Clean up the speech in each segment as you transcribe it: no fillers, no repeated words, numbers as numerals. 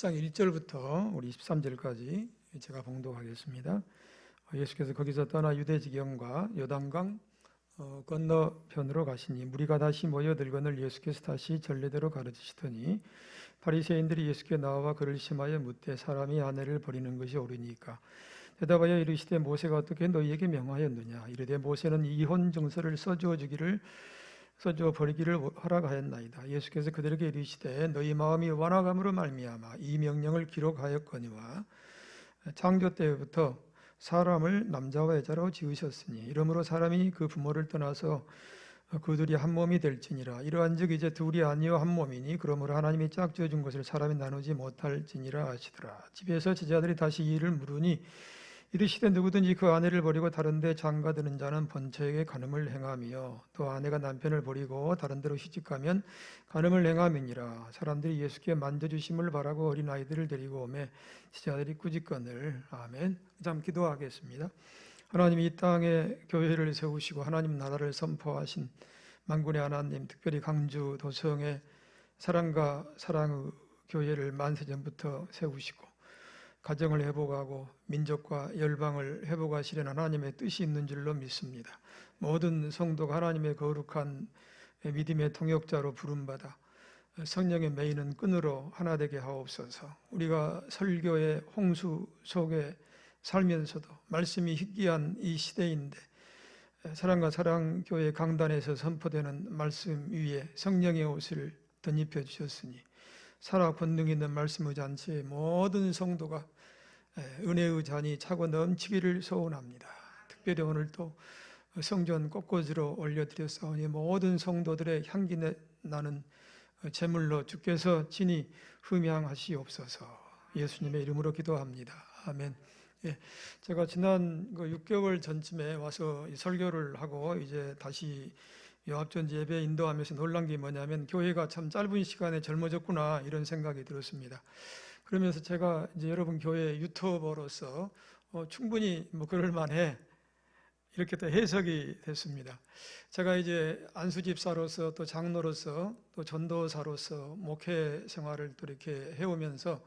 10장 1절부터 우리 13절까지 제가 봉독하겠습니다. 예수께서 거기서 떠나 유대 지경과 요단강 건너편으로 가시니 무리가 다시 모여들거늘 예수께서 다시 전례대로 가르치시더니 바리새인들이 예수께 나와 그를 심하여 묻되 사람이 아내를 버리는 것이 옳으니까 대답하여 이르시되 모세가 어떻게 너희에게 명하였느냐. 이르되 모세는 이혼 증서를 써주어 버리기를 허락하였나이다. 예수께서 그들에게 이르시되 너희 마음이 완악함으로 말미암아 이 명령을 기록하였거니와 창조 때부터 사람을 남자와 여자로 지으셨으니 이러므로 사람이 그 부모를 떠나서 그들이 한 몸이 될지니라. 이러한즉 이제 둘이 아니요 한 몸이니 그러므로 하나님이 짝지어 준 것을 사람이 나누지 못할지니라 하시더라. 집에서 제자들이 다시 이 일을 물으니 이르시되 누구든지 그 아내를 버리고 다른 데 장가드는 자는 본처에게 간음을 행하며 또 아내가 남편을 버리고 다른 데로 시집가면 간음을 행함이니라. 사람들이 예수께 만져주심을 바라고 어린아이들을 데리고 오매 제자들이 꾸짖거늘. 아멘. 잠 기도하겠습니다. 하나님, 이 땅에 교회를 세우시고 하나님 나라를 선포하신 만군의 하나님, 특별히 강주 도성의 사랑과 사랑의 교회를 만세전부터 세우시고 가정을 회복하고 민족과 열방을 회복하시려는 하나님의 뜻이 있는 줄로 믿습니다. 모든 성도가 하나님의 거룩한 믿음의 통역자로 부름받아 성령의 메이는 끈으로 하나 되게 하옵소서. 우리가 설교의 홍수 속에 살면서도 말씀이 희귀한 이 시대인데 사랑과 사랑교회 강단에서 선포되는 말씀 위에 성령의 옷을 덧입혀 주셨으니 살아 권능 있는 말씀의 잔치에 모든 성도가 은혜의 잔이 차고 넘치기를 소원합니다. 특별히 오늘 또 성전 꽃꽂이로 올려드렸사오니 모든 성도들의 향기 나는 제물로 주께서 친히 흠양하시옵소서. 예수님의 이름으로 기도합니다. 아멘. 제가 지난 6개월 전쯤에 와서 설교를 하고 이제 다시 요합전지 예배 인도하면서 놀란 게 뭐냐면 교회가 참 짧은 시간에 젊어졌구나 이런 생각이 들었습니다. 그러면서 제가 이제 여러분 교회 유튜버로서 충분히 그럴 만해 이렇게 또 해석이 됐습니다. 제가 이제 안수집사로서 또 장로로서 또 전도사로서 목회 생활을 또 이렇게 해오면서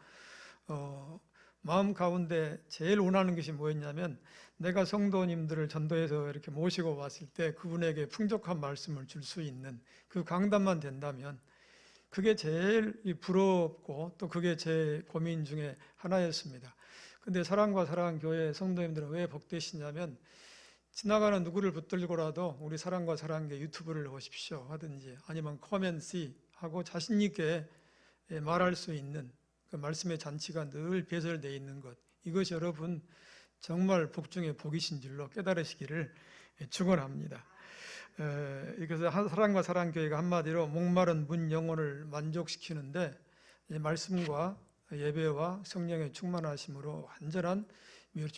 마음 가운데 제일 원하는 것이 뭐였냐면 내가 성도님들을 전도해서 이렇게 모시고 왔을 때 그분에게 풍족한 말씀을 줄 수 있는 그 강단만 된다면 그게 제일 부럽고 또 그게 제 고민 중에 하나였습니다. 근데 사랑과 사랑 교회 성도님들은 왜 복되시냐면 지나가는 누구를 붙들고라도 우리 사랑과 사랑교회 유튜브를 보십시오 하든지 아니면 커맨시 하고 자신 있게 말할 수 있는 그 말씀의 잔치가 늘 배설되어 있는 것, 이것이 여러분 정말 복 중에 복이신 줄로 깨달으시기를 축원합니다. 그래서 사랑과 사랑교회가 한마디로 목마른 문 영혼을 만족시키는데 말씀과 예배와 성령의 충만하심으로 완전한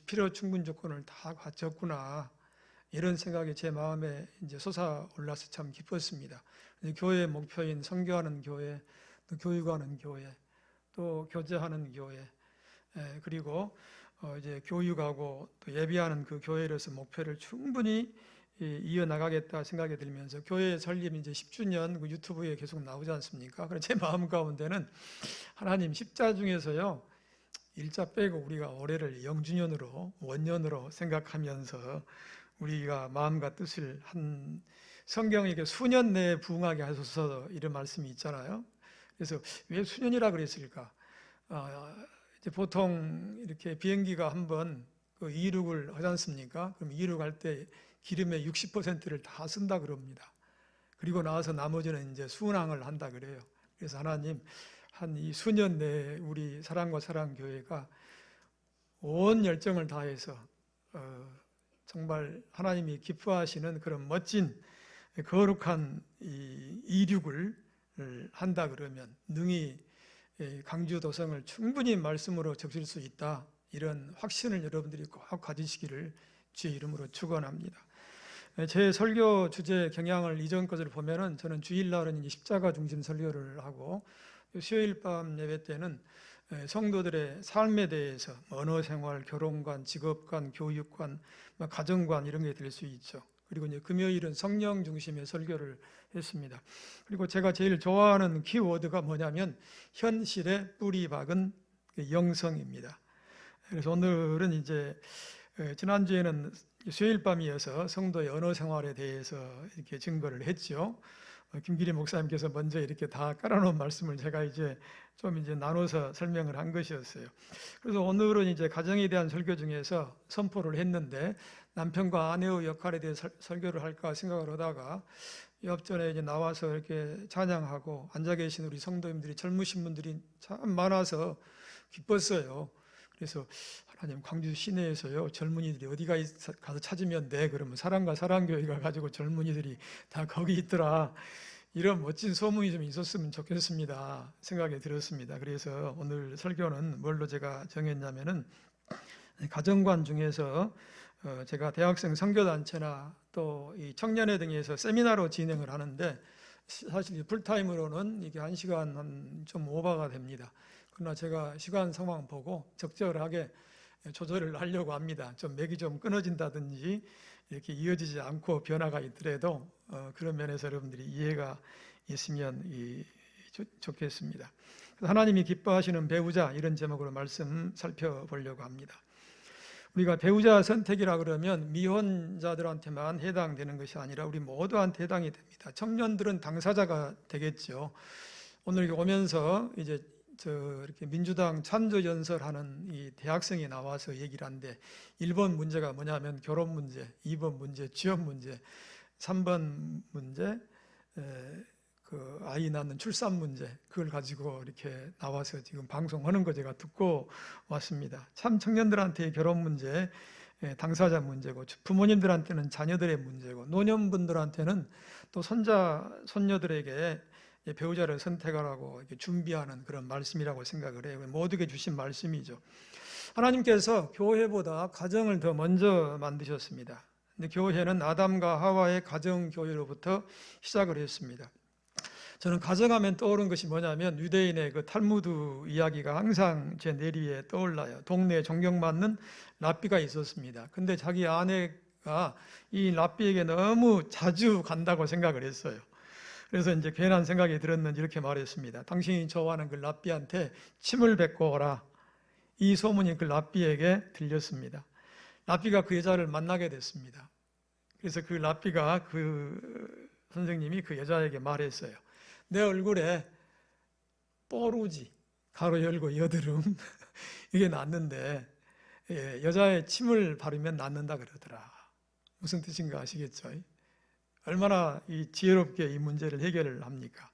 필요 충분 조건을 다 갖췄구나 이런 생각이 제 마음에 이제 솟아올라서 참 기뻤습니다. 교회의 목표인 선교하는 교회, 또 교육하는 교회, 또 교제하는 교회, 그리고 이제 교육하고 또 예비하는 그 교회로서 목표를 충분히 이어나가겠다 생각이 들면서 교회 설립 이제 10주년 그 유튜브에 계속 나오지 않습니까? 그래서 제 마음 가운데는 하나님 십자 중에서요 1자 빼고 우리가 올해를 0주년으로 원년으로 생각하면서 우리가 마음과 뜻을 한 성경에게 수년 내에 부응하게 하소서 이런 말씀이 있잖아요. 그래서 왜 수년이라 그랬을까? 이제 보통 이렇게 비행기가 한번 그 이륙을 하지 않습니까? 그럼 이륙할 때 기름의 60%를 다 쓴다 그럽니다. 그리고 나서 나머지는 이제 순항을 한다 그래요. 그래서 하나님 한 이 수년 내에 우리 사랑과 사랑 교회가 온 열정을 다해서 정말 하나님이 기뻐하시는 그런 멋진 거룩한 이 이륙을 한다 그러면 능히 강주 도성을 충분히 말씀으로 적실 수 있다 이런 확신을 여러분들이 꼭 가지시기를 주의 이름으로 축원합니다. 제 설교 주제 경향을 이전 것을 보면은 저는 주일날은 이제 십자가 중심 설교를 하고 수요일 밤 예배 때는 성도들의 삶에 대해서 언어 생활, 결혼관, 직업관, 교육관, 가정관 이런 게 될 수 있죠. 그리고 이제 금요일은 성령 중심의 설교를 했습니다. 그리고 제가 제일 좋아하는 키워드가 뭐냐면 현실에 뿌리 박은 영성입니다. 그래서 오늘은 이제 지난주에는 수요일 밤이어서 성도의 언어 생활에 대해서 이렇게 증거를 했죠. 김기리 목사님께서 먼저 이렇게 다 깔아놓은 말씀을 제가 이제 좀 나눠서 설명을 한 것이었어요. 그래서 오늘은 이제 가정에 대한 설교 중에서 선포를 했는데 남편과 아내의 역할에 대해 설교를 할까 생각을 하다가 옆전에 이제 나와서 이렇게 찬양하고 앉아 계신 우리 성도님들이 젊으신 분들이 참 많아서 기뻤어요. 그래서 하나님, 광주 시내에서요 젊은이들이 어디 가서 찾으면 돼? 그러면 사랑과 사랑교회가 가지고 젊은이들이 다 거기 있더라. 이런 멋진 소문이 좀 있었으면 좋겠습니다 생각이 들었습니다. 그래서 오늘 설교는 뭘로 제가 정했냐면은 가정관 중에서 제가 대학생 선교단체나 또 이 청년회 등에서 세미나로 진행을 하는데 사실 풀타임으로는 이게 1시간 좀 오버가 됩니다. 그러나 제가 시간 상황 보고 적절하게 조절을 하려고 합니다. 좀 맥이 좀 끊어진다든지 이렇게 이어지지 않고 변화가 있더라도 그런 면에서 여러분들이 이해가 있으면 좋겠습니다. 하나님이 기뻐하시는 배우자, 이런 제목으로 말씀 살펴보려고 합니다. 우리가 배우자 선택이라 그러면 미혼자들한테만 해당되는 것이 아니라 우리 모두한테 해당이 됩니다. 청년들은 당사자가 되겠죠. 오늘 오면서 이제 이렇게 민주당 찬조 연설하는 이 대학생이 나와서 얘기를 하는데 1번 문제가 뭐냐면 결혼 문제, 2번 문제 취업 문제, 3번 문제 그 아이 낳는 출산 문제, 그걸 가지고 이렇게 나와서 지금 방송하는 거 제가 듣고 왔습니다. 참 청년들한테 결혼 문제, 당사자 문제고, 부모님들한테는 자녀들의 문제고, 노년분들한테는 또 손자, 손녀들에게 배우자를 선택하라고 준비하는 그런 말씀이라고 생각을 해요. 모두에게 주신 말씀이죠. 하나님께서 교회보다 가정을 더 먼저 만드셨습니다. 근데 교회는 아담과 하와의 가정 교회로부터 시작을 했습니다. 저는 가정하면 떠오른 것이 뭐냐면 유대인의 그 탈무드 이야기가 항상 제 뇌리에 떠올라요. 동네에 존경받는 랍비가 있었습니다. 근데 자기 아내가 이 랍비에게 너무 자주 간다고 생각을 했어요. 그래서 이제 괜한 생각이 들었는지 이렇게 말했습니다. 당신이 좋아하는 그 랍비한테 침을 뱉고 오라. 이 소문이 그 랍비에게 들렸습니다. 랍비가 그 여자를 만나게 됐습니다. 그래서 그 랍비가 선생님이 그 여자에게 말했어요. 내 얼굴에 뽀루지, 가로 열고 여드름 이게 났는데 여자의 침을 바르면 낫는다 그러더라. 무슨 뜻인가 아시겠죠? 얼마나 지혜롭게 이 문제를 해결을 합니까?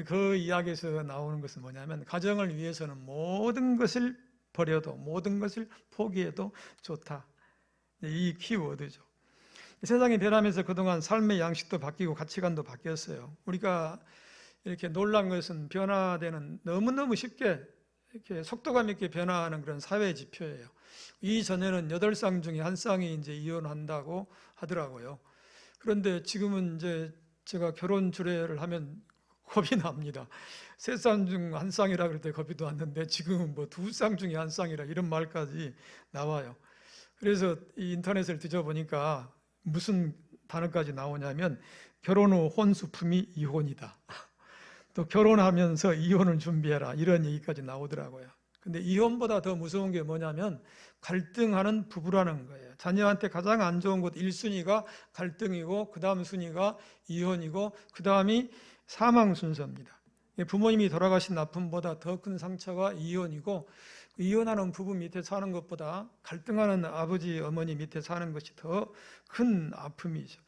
그 이야기에서 나오는 것은 뭐냐면 가정을 위해서는 모든 것을 버려도 모든 것을 포기해도 좋다. 이 키워드죠. 세상이 변하면서 그동안 삶의 양식도 바뀌고 가치관도 바뀌었어요. 우리가 이렇게 놀란 것은 변화되는 너무너무 쉽게 이렇게 속도감 있게 변화하는 그런 사회 지표예요. 이전에는 8쌍 중에 1쌍이 이제 이혼한다고 하더라고요. 그런데 지금은 이제 제가 결혼 주례를 하면 겁이 납니다. 3쌍 중 1쌍이라 그럴 때 겁이 났는데 지금은 뭐 2쌍 중에 1쌍이라 이런 말까지 나와요. 그래서 이 인터넷을 뒤져보니까 무슨 단어까지 나오냐면 결혼 후 혼수품이 이혼이다. 또 결혼하면서 이혼을 준비해라, 이런 얘기까지 나오더라고요. 근데 이혼보다 더 무서운 게 뭐냐면 갈등하는 부부라는 거예요. 자녀한테 가장 안 좋은 것 1순위가 갈등이고 그 다음 순위가 이혼이고 그 다음이 사망 순서입니다. 부모님이 돌아가신 아픔보다 더 큰 상처가 이혼이고 이혼하는 부부 밑에 사는 것보다 갈등하는 아버지, 어머니 밑에 사는 것이 더 큰 아픔이죠.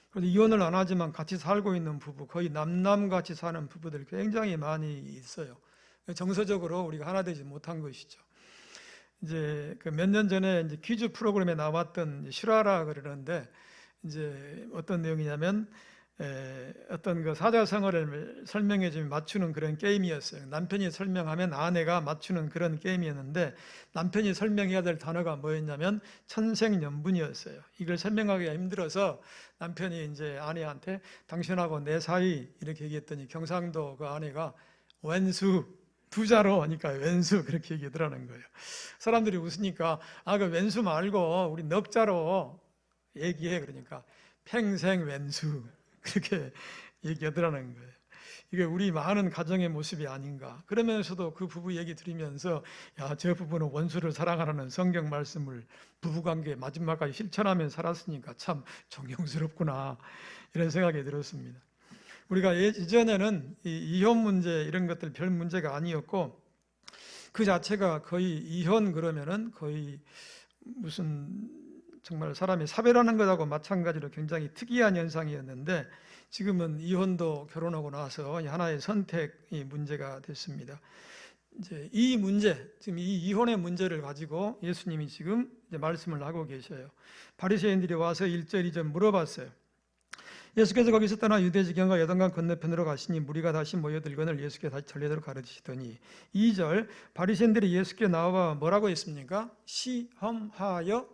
그런데 이혼을 안 하지만 같이 살고 있는 부부, 거의 남남같이 사는 부부들 굉장히 많이 있어요. 정서적으로 우리가 하나 되지 못한 것이죠. 이제 그 몇 년 전에 이제 퀴즈 프로그램에 나왔던 실화라 그러는데 이제 어떤 내용이냐면 어떤 그 사자성어를 설명해 주면 맞추는 그런 게임이었어요. 남편이 설명하면 아내가 맞추는 그런 게임이었는데 남편이 설명해야 될 단어가 뭐였냐면 천생연분이었어요. 이걸 설명하기가 힘들어서 남편이 이제 아내한테 당신하고 내 사이 이렇게 얘기했더니 경상도 그 아내가 왼수 2자로 하니까 왼수 그렇게 얘기하더라는 거예요. 사람들이 웃으니까 그 왼수 말고 우리 넉자로 얘기해. 그러니까 평생 왼수 그렇게 얘기하더라는 거예요. 이게 우리 많은 가정의 모습이 아닌가. 그러면서도 그 부부 얘기 들으면서 야, 저 부부는 원수를 사랑하라는 성경 말씀을 부부관계 마지막까지 실천하며 살았으니까 참 존경스럽구나, 이런 생각이 들었습니다. 우리가 이전에는 이혼 문제 이런 것들 별 문제가 아니었고, 그 자체가 거의 이혼 그러면은 거의 무슨 정말 사람이 사별하는 것하고 마찬가지로 굉장히 특이한 현상이었는데, 지금은 이혼도 결혼하고 나서 하나의 선택이 문제가 됐습니다. 이제 이 문제, 지금 이 이혼의 문제를 가지고 예수님이 지금 이제 말씀을 하고 계셔요. 바리새인들이 와서 1절 2절 물어봤어요. 예수께서 거기서 떠나 유대 지경과 요단강 건너편으로 가시니 무리가 다시 모여들거늘 예수께 다시 전례대로 가르치시더니, 2절 바리새인들이 예수께 나와 뭐라고 했습니까? 시험하여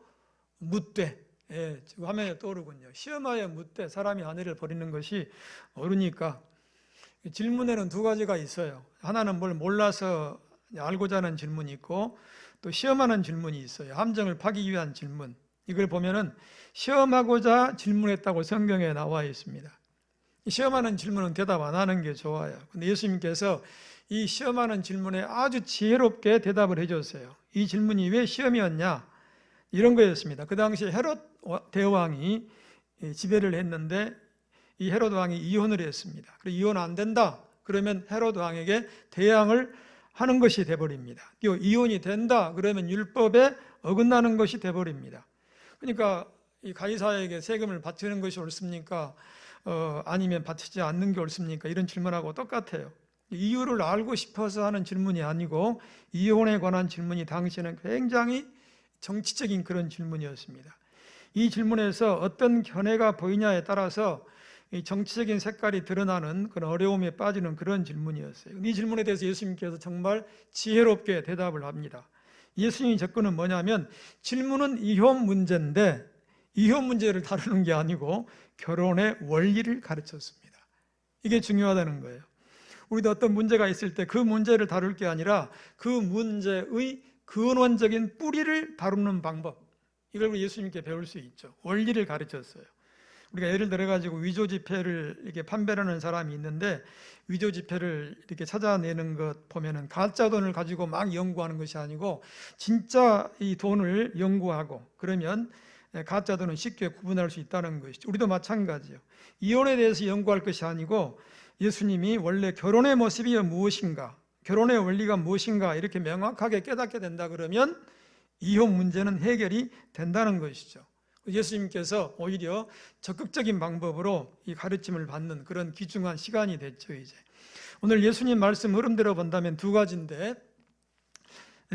묻되. 예, 지금 화면에 떠오르군요. 시험하여 묻되, 사람이 아내를 버리는 것이 옳으니까. 질문에는 두 가지가 있어요. 하나는 뭘 몰라서 알고자 하는 질문이 있고, 또 시험하는 질문이 있어요. 함정을 파기 위한 질문. 이걸 보면은 시험하고자 질문했다고 성경에 나와 있습니다. 시험하는 질문은 대답 안 하는 게 좋아요. 근데 예수님께서 이 시험하는 질문에 아주 지혜롭게 대답을 해줬어요. 이 질문이 왜 시험이었냐? 이런 거였습니다. 그 당시에 헤롯 대왕이 지배를 했는데, 이 헤롯 왕이 이혼을 했습니다. 그리고 이혼 안 된다 그러면 헤롯 왕에게 대항을 하는 것이 돼버립니다. 이혼이 된다 그러면 율법에 어긋나는 것이 돼버립니다. 그러니까 이 가이사에게 세금을 바치는 것이 옳습니까? 아니면 바치지 않는 게 옳습니까? 이런 질문하고 똑같아요. 이유를 알고 싶어서 하는 질문이 아니고, 이혼에 관한 질문이 당시에는 굉장히 정치적인 그런 질문이었습니다. 이 질문에서 어떤 견해가 보이냐에 따라서 이 정치적인 색깔이 드러나는 그런 어려움에 빠지는 그런 질문이었어요. 이 질문에 대해서 예수님께서 정말 지혜롭게 대답을 합니다. 예수님의 접근은 뭐냐면, 질문은 이혼 문제인데 이혼 문제를 다루는 게 아니고 결혼의 원리를 가르쳤습니다. 이게 중요하다는 거예요. 우리도 어떤 문제가 있을 때 그 문제를 다룰 게 아니라 그 문제의 근원적인 뿌리를 다루는 방법, 이걸 예수님께 배울 수 있죠. 원리를 가르쳤어요. 우리가 예를 들어가지고 위조지폐를 이렇게 판별하는 사람이 있는데, 위조지폐를 이렇게 찾아내는 것 보면은 가짜 돈을 가지고 막 연구하는 것이 아니고 진짜 이 돈을 연구하고, 그러면 가짜 돈은 쉽게 구분할 수 있다는 것이죠. 우리도 마찬가지예요. 이혼에 대해서 연구할 것이 아니고, 예수님이 원래 결혼의 모습이 무엇인가, 결혼의 원리가 무엇인가 이렇게 명확하게 깨닫게 된다 그러면 이혼 문제는 해결이 된다는 것이죠. 예수님께서 오히려 적극적인 방법으로 이 가르침을 받는 그런 귀중한 시간이 됐죠. 이제 오늘 예수님 말씀 흐름대로 본다면 두 가지인데,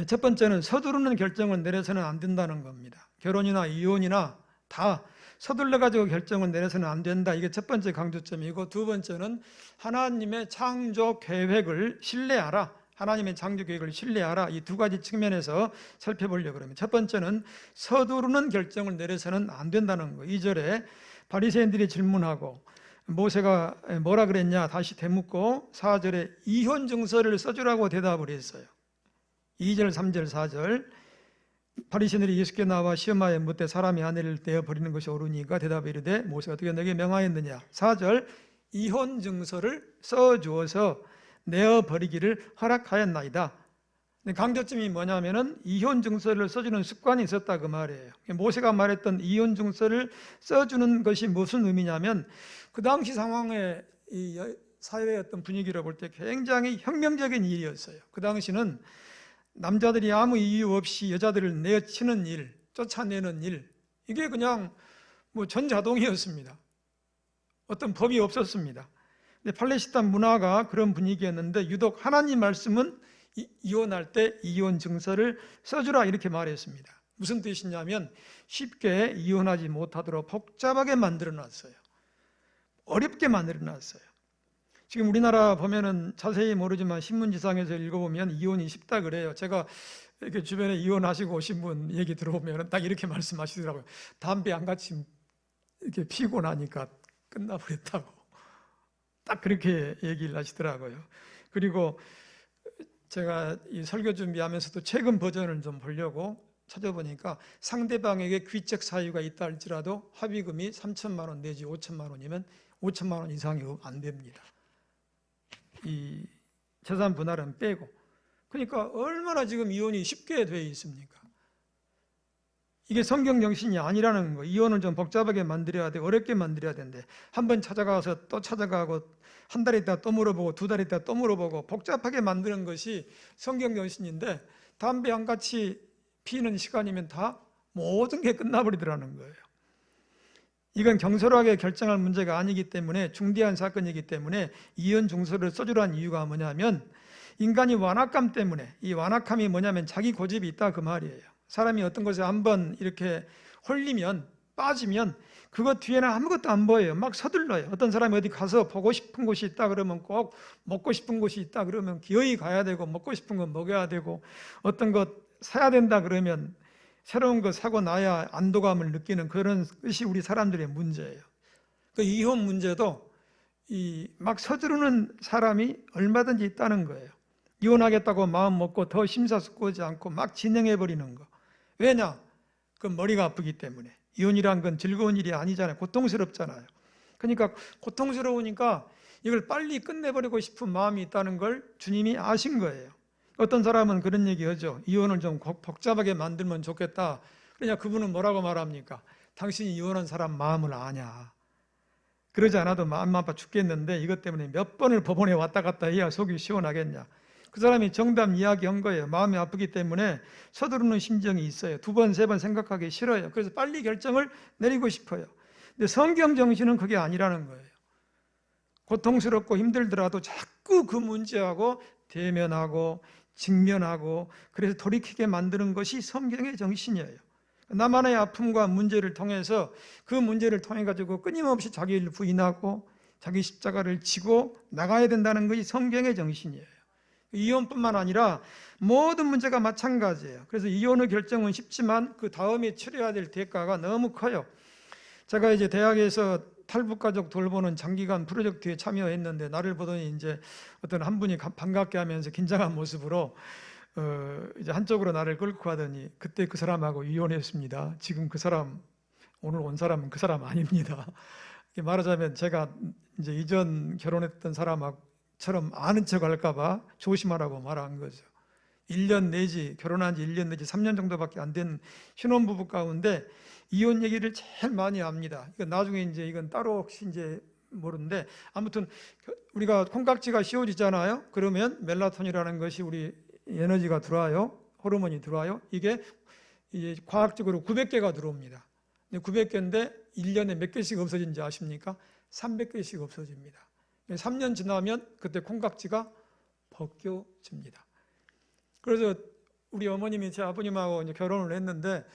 첫 번째는 서두르는 결정을 내려서는 안 된다는 겁니다. 결혼이나 이혼이나 다 서둘러 가지고 결정을 내려서는 안 된다. 이게 첫 번째 강조점이고, 두 번째는 하나님의 창조 계획을 신뢰하라. 하나님의 창조 계획을 신뢰하라. 이 두 가지 측면에서 살펴보려고 합니다. 첫 번째는 서두르는 결정을 내려서는 안 된다는 거. 2절에 바리새인들이 질문하고 모세가 뭐라 그랬냐 다시 되묻고, 4절에 이혼 증서를 써주라고 대답을 했어요. 2절, 3절, 4절 바리새인들이 예수께 나와 시험하여 묻되 사람이 아내를 내어 버리는 것이 옳으니까 대답에 이르되 모세가 어떻게 너에게 명하였느냐. 4절 이혼 증서를 써주어서 내어 버리기를 허락하였나이다. 강조점이 뭐냐면은 이혼 증서를 써주는 습관이 있었다 그 말이에요. 모세가 말했던 이혼 증서를 써주는 것이 무슨 의미냐면, 그 당시 상황의 이 사회의 어떤 분위기를 볼 때 굉장히 혁명적인 일이었어요. 그 당시는 남자들이 아무 이유 없이 여자들을 내치는 일, 쫓아내는 일, 이게 그냥 뭐 전자동이었습니다. 어떤 법이 없었습니다. 근데 팔레스타인 문화가 그런 분위기였는데, 유독 하나님 말씀은 이혼할 때 이혼 증서를 써주라 이렇게 말했습니다. 무슨 뜻이냐면, 쉽게 이혼하지 못하도록 복잡하게 만들어놨어요. 어렵게 만들어놨어요. 지금 우리나라 보면은 자세히 모르지만 신문지상에서 읽어보면 이혼이 쉽다 그래요. 제가 이렇게 주변에 이혼하시고 오신 분 얘기 들어보면 딱 이렇게 말씀하시더라고요. 담배 한 같이 이렇게 피고 나니까 끝나버렸다고. 딱 그렇게 얘기를 하시더라고요. 그리고 제가 이 설교 준비하면서도 최근 버전을 좀 보려고 찾아보니까, 상대방에게 귀책 사유가 있다 할지라도 합의금이 3천만 원 내지 5천만 원이면 5천만 원 이상이 안 됩니다. 이 재산 분할은 빼고. 그러니까 얼마나 지금 이혼이 쉽게 돼 있습니까? 이게 성경 정신이 아니라는 거. 이혼을 좀 복잡하게 만들어야 돼, 어렵게 만들어야 되는데 한 번 찾아가서 또 찾아가고 한 달 있다 또 물어보고 두 달 있다 또 물어보고 복잡하게 만드는 것이 성경 정신인데, 담배 한 가지 피는 시간이면 다 모든 게 끝나버리더라는 거예요. 이건 경솔하게 결정할 문제가 아니기 때문에, 중대한 사건이기 때문에 이혼 중서를 써주라는 이유가 뭐냐면, 인간이 완악감 때문에, 이 완악함이 뭐냐면 자기 고집이 있다 그 말이에요. 사람이 어떤 것에 한번 이렇게 홀리면, 빠지면 그것 뒤에는 아무것도 안 보여요. 막 서둘러요. 어떤 사람이 어디 가서 보고 싶은 곳이 있다 그러면 꼭, 먹고 싶은 곳이 있다 그러면 기어이 가야 되고, 먹고 싶은 건 먹어야 되고, 어떤 것 사야 된다 그러면 새로운 거 사고 나야 안도감을 느끼는 그런 것이 우리 사람들의 문제예요. 그 이혼 문제도 막 서두르는 사람이 얼마든지 있다는 거예요. 이혼하겠다고 마음 먹고 더 심사숙고하지 않고 막 진행해버리는 거. 왜냐? 그 머리가 아프기 때문에. 이혼이란 건 즐거운 일이 아니잖아요. 고통스럽잖아요. 그러니까 고통스러우니까 이걸 빨리 끝내버리고 싶은 마음이 있다는 걸 주님이 아신 거예요. 어떤 사람은 그런 얘기하죠. 이혼을 좀 복잡하게 만들면 좋겠다. 그러냐, 그분은 뭐라고 말합니까? 당신이 이혼한 사람 마음을 아냐. 그러지 않아도 마음 아파 죽겠는데 이것 때문에 몇 번을 법원에 왔다 갔다 해야 속이 시원하겠냐. 그 사람이 정답 이야기한 거예요. 마음이 아프기 때문에 서두르는 심정이 있어요. 두 번, 세 번 생각하기 싫어요. 그래서 빨리 결정을 내리고 싶어요. 근데 성경 정신은 그게 아니라는 거예요. 고통스럽고 힘들더라도 자꾸 그 문제하고 대면하고 직면하고, 그래서 돌이키게 만드는 것이 성경의 정신이에요. 나만의 아픔과 문제를 통해서, 그 문제를 통해 가지고 끊임없이 자기를 부인하고 자기 십자가를 지고 나가야 된다는 것이 성경의 정신이에요. 이혼뿐만 아니라 모든 문제가 마찬가지예요. 그래서 이혼의 결정은 쉽지만 그 다음에 치러야 될 대가가 너무 커요. 제가 이제 대학에서 탈북가족 돌보는 장기간 프로젝트에 참여했는데, 나를 보더니 이제 어떤 한 분이 반갑게 하면서 긴장한 모습으로 이제 한쪽으로 나를 끌고 가더니, 그때 그 사람하고 이혼했습니다. 지금 그 사람, 오늘 온 사람은 그 사람 아닙니다. 말하자면 제가 이제 이전 결혼했던 사람처럼 아는 척 할까봐 조심하라고 말한 거죠. 1년 내지, 결혼한 지 1년 내지 3년 정도밖에 안 된 신혼부부 가운데 이혼 얘기를 제일 많이 합니다. 이건 나중에 이건 따로 혹시 모르는데, 아무튼 우리가 콩깍지가 씌워지잖아요. 그러면 멜라토닌이라는 것이 우리 에너지가 들어와요. 호르몬이 들어와요. 이게 과학적으로 900개가 들어옵니다. 900개인데 1년에 몇 개씩 없어진지 아십니까? 300개씩 없어집니다. 3년 지나면 그때 콩깍지가 벗겨집니다. 그래서 우리 어머님이 제 아버님하고 이제 결혼을 했는데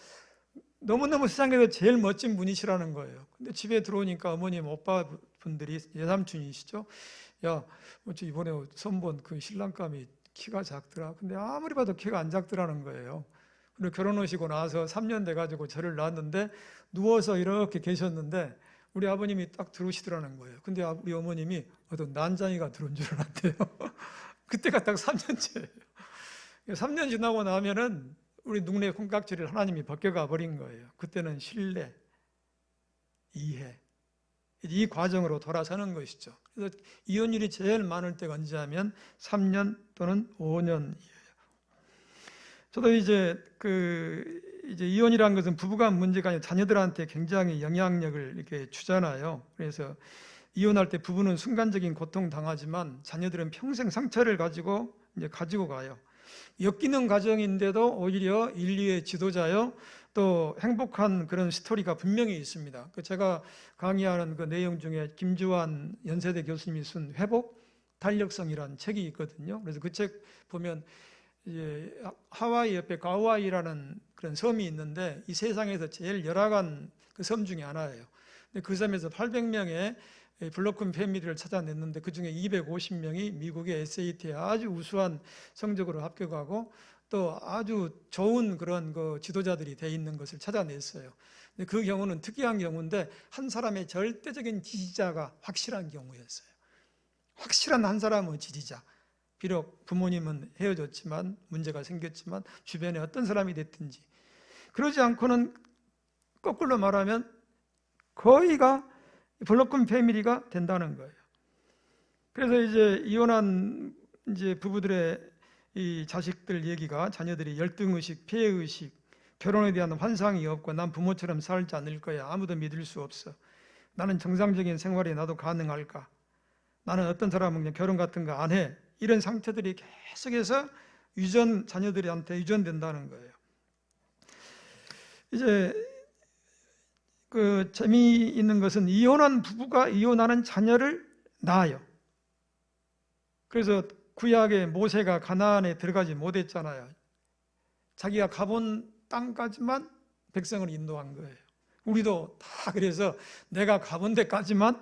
너무너무 세상에서 제일 멋진 분이시라는 거예요. 근데 집에 들어오니까 어머님 오빠분들이, 예삼촌이시죠? 야, 이번에 선본 그 신랑감이 키가 작더라. 근데 아무리 봐도 키가 안 작더라는 거예요. 그리고 결혼하시고 나서 3년 돼가지고 저를 낳았는데 누워서 이렇게 계셨는데 우리 아버님이 딱 들어오시더라는 거예요. 근데 우리 어머님이 어떤 난장이가 들어온 줄 알았대요. 그때가 딱 3년째예요. 3년 지나고 나면은 우리 눈의 콩깍지를 하나님이 벗겨가 버린 거예요. 그때는 신뢰, 이해, 이 과정으로 돌아서는 것이죠. 그래서 이혼율이 제일 많을 때가 언제 하면 3년 또는 5년이에요. 저도 이제 이혼이라는 것은 부부간 문제가 아니라 자녀들한테 굉장히 영향력을 이렇게 주잖아요. 그래서 이혼할 때 부부는 순간적인 고통 당하지만 자녀들은 평생 상처를 가지고 가요. 엮이는 과정인데도 오히려 인류의 지도자요, 또 행복한 그런 스토리가 분명히 있습니다. 제가 강의하는 그 내용 중에 김주환 연세대 교수님이 쓴 회복 달력성이라는 책이 있거든요. 그래서 그 책 보면 이제 하와이 옆에 가우아이라는 그런 섬이 있는데, 이 세상에서 제일 열악한 그 섬 중에 하나예요. 근데 그 섬에서 800명의 블로큰 패밀리를 찾아냈는데 그 중에 250명이 미국의 SAT에 아주 우수한 성적으로 합격하고 또 아주 좋은 그런 그 지도자들이 돼 있는 것을 찾아냈어요. 근데 그 경우는 특이한 경우인데, 한 사람의 절대적인 지지자가 확실한 경우였어요. 확실한 한 사람의 지지자. 비록 부모님은 헤어졌지만, 문제가 생겼지만, 주변에 어떤 사람이 됐든지 그러지 않고는 거꾸로 말하면 거의가 블로큰 패밀리가 된다는 거예요. 그래서 이제 이혼한 이제 부부들의 이 자식들 얘기가, 자녀들이 열등의식, 피해의식, 결혼에 대한 환상이 없고 난 부모처럼 살지 않을 거야, 아무도 믿을 수 없어, 나는 정상적인 생활이 나도 가능할까, 나는 어떤 사람은 그냥 결혼 같은 거 안 해, 이런 상태들이 계속해서 자녀들한테 유전된다는 거예요. 이제 그 재미있는 것은 이혼한 부부가 이혼하는 자녀를 낳아요. 그래서 구약의 모세가 가나안에 들어가지 못했잖아요. 자기가 가본 땅까지만 백성을 인도한 거예요. 우리도 다 그래서 내가 가본 데까지만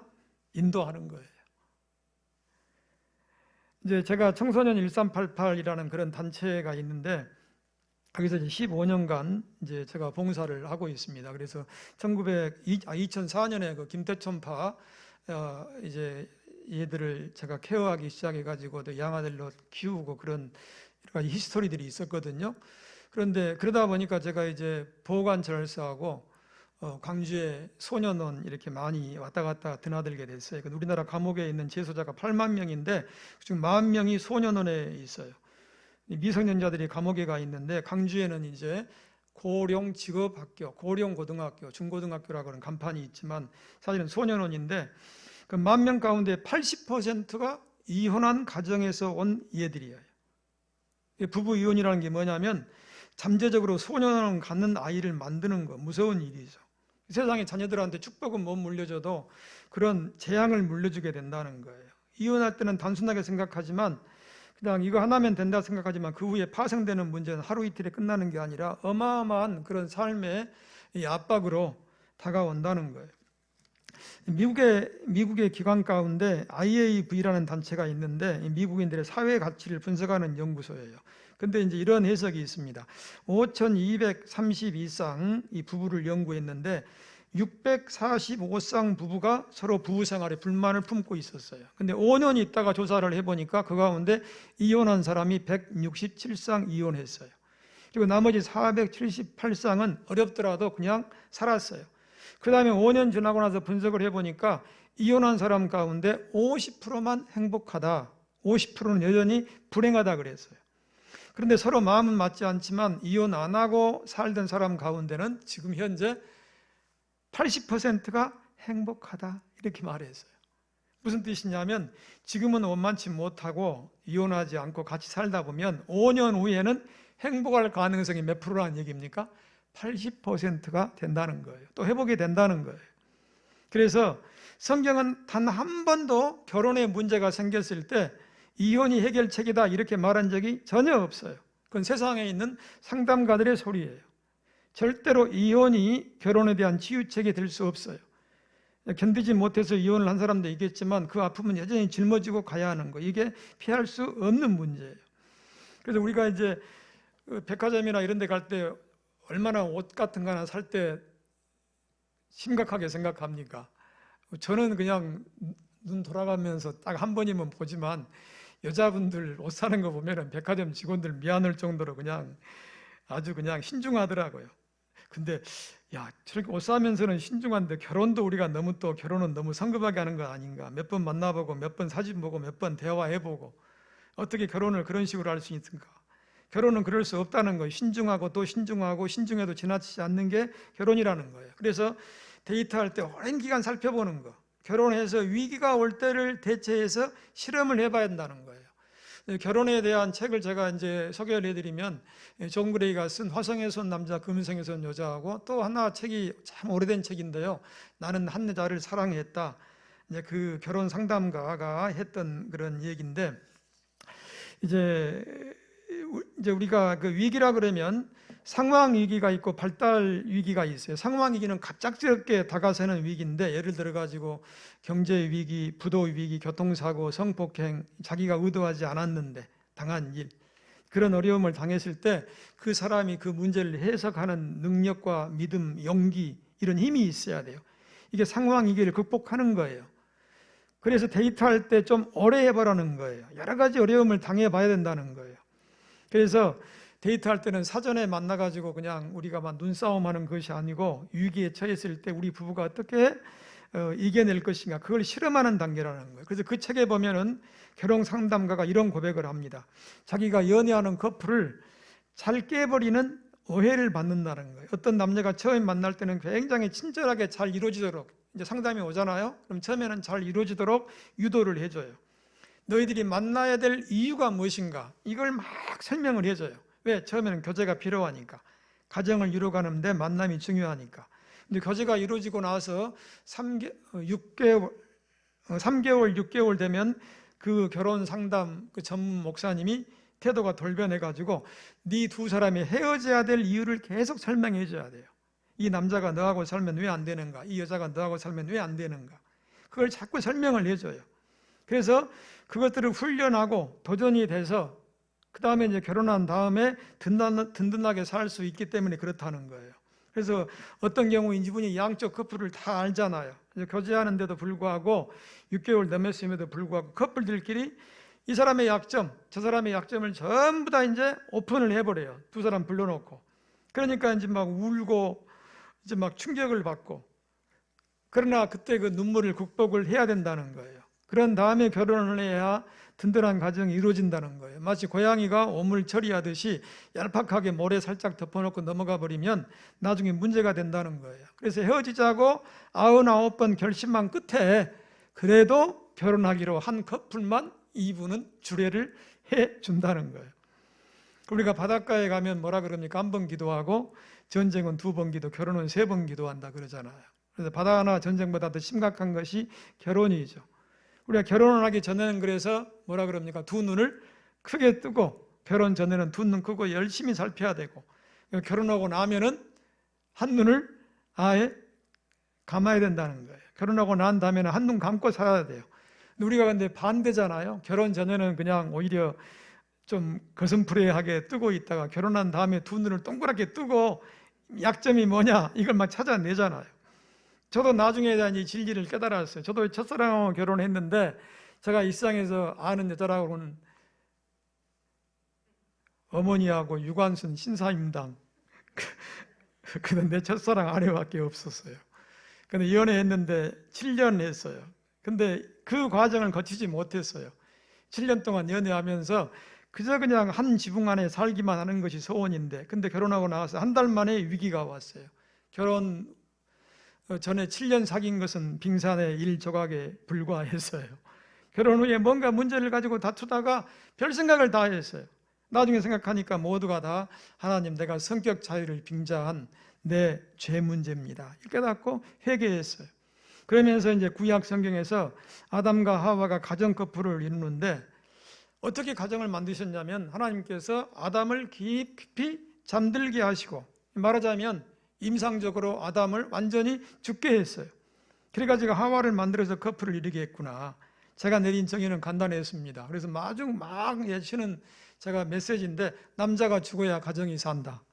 인도하는 거예요. 이제 제가 청소년 1388이라는 그런 단체가 있는데 거기서 이제 15년간 이제 제가 봉사를 하고 있습니다. 그래서 2004년에 그 김태천파 이제 얘들을 제가 케어하기 시작해가지고 또 양아들로 키우고 그런 여러 가지 히스토리들이 있었거든요. 그런데 그러다 보니까 제가 이제 보호관찰사하고 광주에 소년원 이렇게 많이 왔다 갔다 드나들게 됐어요. 우리나라 감옥에 있는 재소자가 8만 명인데 그중 40,000명이 소년원에 있어요. 미성년자들이 감옥에 가 있는데 광주에는 이제 고령 직업학교, 고령 고등학교, 중고등학교라고 하는 간판이 있지만 사실은 소년원인데 그 10,000명 가운데 80%가 이혼한 가정에서 온 얘들이에요. 부부 이혼이라는 게 뭐냐면 잠재적으로 소년원 갖는 아이를 만드는 거, 무서운 일이죠. 세상에 자녀들한테 축복은 못 물려줘도 그런 재앙을 물려주게 된다는 거예요. 이혼할 때는 단순하게 생각하지만 그냥 이거 하나면 된다 생각하지만 그 후에 파생되는 문제는 하루 이틀에 끝나는 게 아니라 어마어마한 그런 삶의 압박으로 다가온다는 거예요. 미국의 기관 가운데 IAV라는 단체가 있는데 미국인들의 사회 가치를 분석하는 연구소예요. 근데 이제 이런 해석이 있습니다. 5,232쌍 이 부부를 연구했는데 645쌍 부부가 서로 부부 생활에 불만을 품고 있었어요. 근데 5년 있다가 조사를 해보니까 그 가운데 이혼한 사람이 167쌍 이혼했어요. 그리고 나머지 478쌍은 어렵더라도 그냥 살았어요. 그 다음에 5년 지나고 나서 분석을 해보니까 이혼한 사람 가운데 50%만 행복하다, 50%는 여전히 불행하다 그랬어요. 그런데 서로 마음은 맞지 않지만 이혼 안 하고 살던 사람 가운데는 지금 현재 80%가 행복하다 이렇게 말했어요. 무슨 뜻이냐면 지금은 원만치 못하고 이혼하지 않고 같이 살다 보면 5년 후에는 행복할 가능성이 몇 프로라는 얘기입니까? 80%가 된다는 거예요. 또 회복이 된다는 거예요. 그래서 성경은 단 한 번도 결혼에 문제가 생겼을 때 이혼이 해결책이다 이렇게 말한 적이 전혀 없어요. 그건 세상에 있는 상담가들의 소리예요. 절대로 이혼이 결혼에 대한 치유책이 될 수 없어요. 견디지 못해서 이혼을 한 사람도 있겠지만 그 아픔은 여전히 짊어지고 가야 하는 거, 이게 피할 수 없는 문제예요. 그래서 우리가 이제 백화점이나 이런 데 갈 때 얼마나 옷 같은 거 하나 살 때 심각하게 생각합니까? 저는 그냥 눈 돌아가면서 딱 한 번이면 보지만 여자분들 옷 사는 거 보면은 백화점 직원들 미안할 정도로 그냥 아주 그냥 신중하더라고요. 근데 야, 저렇게 옷 사면서는 신중한데 결혼도 우리가 너무 또 결혼은 너무 성급하게 하는 거 아닌가? 몇 번 만나보고 몇 번 사진 보고 몇 번 대화해보고 어떻게 결혼을 그런 식으로 할 수 있을까? 결혼은 그럴 수 없다는 거예요. 신중하고 또 신중하고 신중해도 지나치지 않는 게 결혼이라는 거예요. 그래서 데이트할 때 오랜 기간 살펴보는 거, 결혼해서 위기가 올 때를 대체해서 실험을 해봐야 한다는 거예요. 결혼에 대한 책을 제가 이제 소개를 해드리면 존 그레이가 쓴 화성에 선 남자, 금성에 선 여자하고 또 하나 책이 참 오래된 책인데요. 나는 한 여자를 사랑했다. 이제 그 결혼 상담가가 했던 그런 얘기인데 이제 우리가 그 위기라 그러면 상황 위기가 있고 발달 위기가 있어요. 상황 위기는 갑작스럽게 다가서는 위기인데 예를 들어 가지고 경제 위기, 부도 위기, 교통사고, 성폭행, 자기가 의도하지 않았는데 당한 일, 그런 어려움을 당했을 때 그 사람이 그 문제를 해석하는 능력과 믿음, 용기, 이런 힘이 있어야 돼요. 이게 상황 위기를 극복하는 거예요. 그래서 데이트할 때 좀 오래 해보라는 거예요. 여러 가지 어려움을 당해봐야 된다는 거예요. 그래서 데이트할 때는 사전에 만나가지고 그냥 우리가 막 눈싸움하는 것이 아니고 위기에 처했을 때 우리 부부가 어떻게 이겨낼 것인가, 그걸 실험하는 단계라는 거예요. 그래서 그 책에 보면은 결혼 상담가가 이런 고백을 합니다. 자기가 연애하는 커플을 잘 깨버리는 오해를 받는다는 거예요. 어떤 남녀가 처음 만날 때는 굉장히 친절하게 잘 이루어지도록, 이제 상담이 오잖아요. 그럼 처음에는 잘 이루어지도록 유도를 해줘요. 너희들이 만나야 될 이유가 무엇인가, 이걸 막 설명을 해줘요. 왜? 처음에는 교제가 필요하니까, 가정을 이루어가는데 만남이 중요하니까. 근데 교제가 이루어지고 나서 3개월, 6개월 되면 그 결혼 상담 그 전문 목사님이 태도가 돌변해가지고 네 두 사람이 헤어져야 될 이유를 계속 설명해 줘야 돼요. 이 남자가 너하고 살면 왜 안 되는가, 이 여자가 너하고 살면 왜 안 되는가, 그걸 자꾸 설명을 해줘요. 그래서 그것들을 훈련하고 도전이 돼서 그 다음에 이제 결혼한 다음에 든든하게 살 수 있기 때문에 그렇다는 거예요. 그래서 어떤 경우 이분이 양쪽 커플을 다 알잖아요. 교제하는데도 불구하고 6개월 넘었음에도 불구하고 커플들끼리 이 사람의 약점, 저 사람의 약점을 전부 다 이제 오픈을 해버려요. 두 사람 불러놓고. 그러니까 이제 막 울고 이제 막 충격을 받고, 그러나 그때 그 눈물을 극복을 해야 된다는 거예요. 그런 다음에 결혼을 해야 든든한 가정이 이루어진다는 거예요. 마치 고양이가 오물 처리하듯이 얄팍하게 모래 살짝 덮어놓고 넘어가 버리면 나중에 문제가 된다는 거예요. 그래서 헤어지자고 99번 결심한 끝에 그래도 결혼하기로 한 커플만 이분은 주례를 해준다는 거예요. 우리가 바닷가에 가면 뭐라 그럽니까? 한 번 기도하고 전쟁은 2번 기도, 결혼은 3번 기도한다 그러잖아요. 그래서 바다나 전쟁보다 더 심각한 것이 결혼이죠. 우리가 결혼을 하기 전에는 그래서 뭐라 그럽니까? 두 눈을 크게 뜨고, 결혼 전에는 두 눈 크고 열심히 살펴야 되고, 결혼하고 나면은 한 눈을 아예 감아야 된다는 거예요. 결혼하고 난 다음에는 한 눈 감고 살아야 돼요. 우리가 근데 반대잖아요. 결혼 전에는 그냥 오히려 좀 거슴푸레하게 뜨고 있다가 결혼한 다음에 두 눈을 동그랗게 뜨고 약점이 뭐냐 이걸 막 찾아내잖아요. 저도 나중에 이 진리를 깨달았어요. 저도 첫사랑하고 결혼했는데 제가 이 세상에서 아는 여자라고는 어머니하고 유관순 신사임당 그는 내 첫사랑 아내밖에 없었어요. 근데 연애했는데 7년 했어요. 근데 그 과정을 거치지 못했어요. 7년 동안 연애하면서 그저 그냥 한 지붕 안에 살기만 하는 것이 소원인데, 근데 결혼하고 나서 한 달 만에 위기가 왔어요. 결혼 전에 7년 사귄 것은 빙산의 1조각에 불과했어요. 결혼 후에 뭔가 문제를 가지고 다투다가 별 생각을 다 했어요. 나중에 생각하니까 모두가 다 하나님, 내가 성격 자유를 빙자한 내 죄 문제입니다. 깨닫고 회개했어요. 그러면서 이제 구약 성경에서 아담과 하와가 가정 커플을 이루는데, 어떻게 가정을 만드셨냐면 하나님께서 아담을 깊이 잠들게 하시고, 말하자면 임상적으로 아담을 완전히 죽게 했어요. 그래가지고 하와를 만들어서 커플을 이루게 했구나. 제가 내린 정의는 간단했습니다. 그래서 마중 막 예치는 제가 메시지인데, 남자가 죽어야 가정이 산다.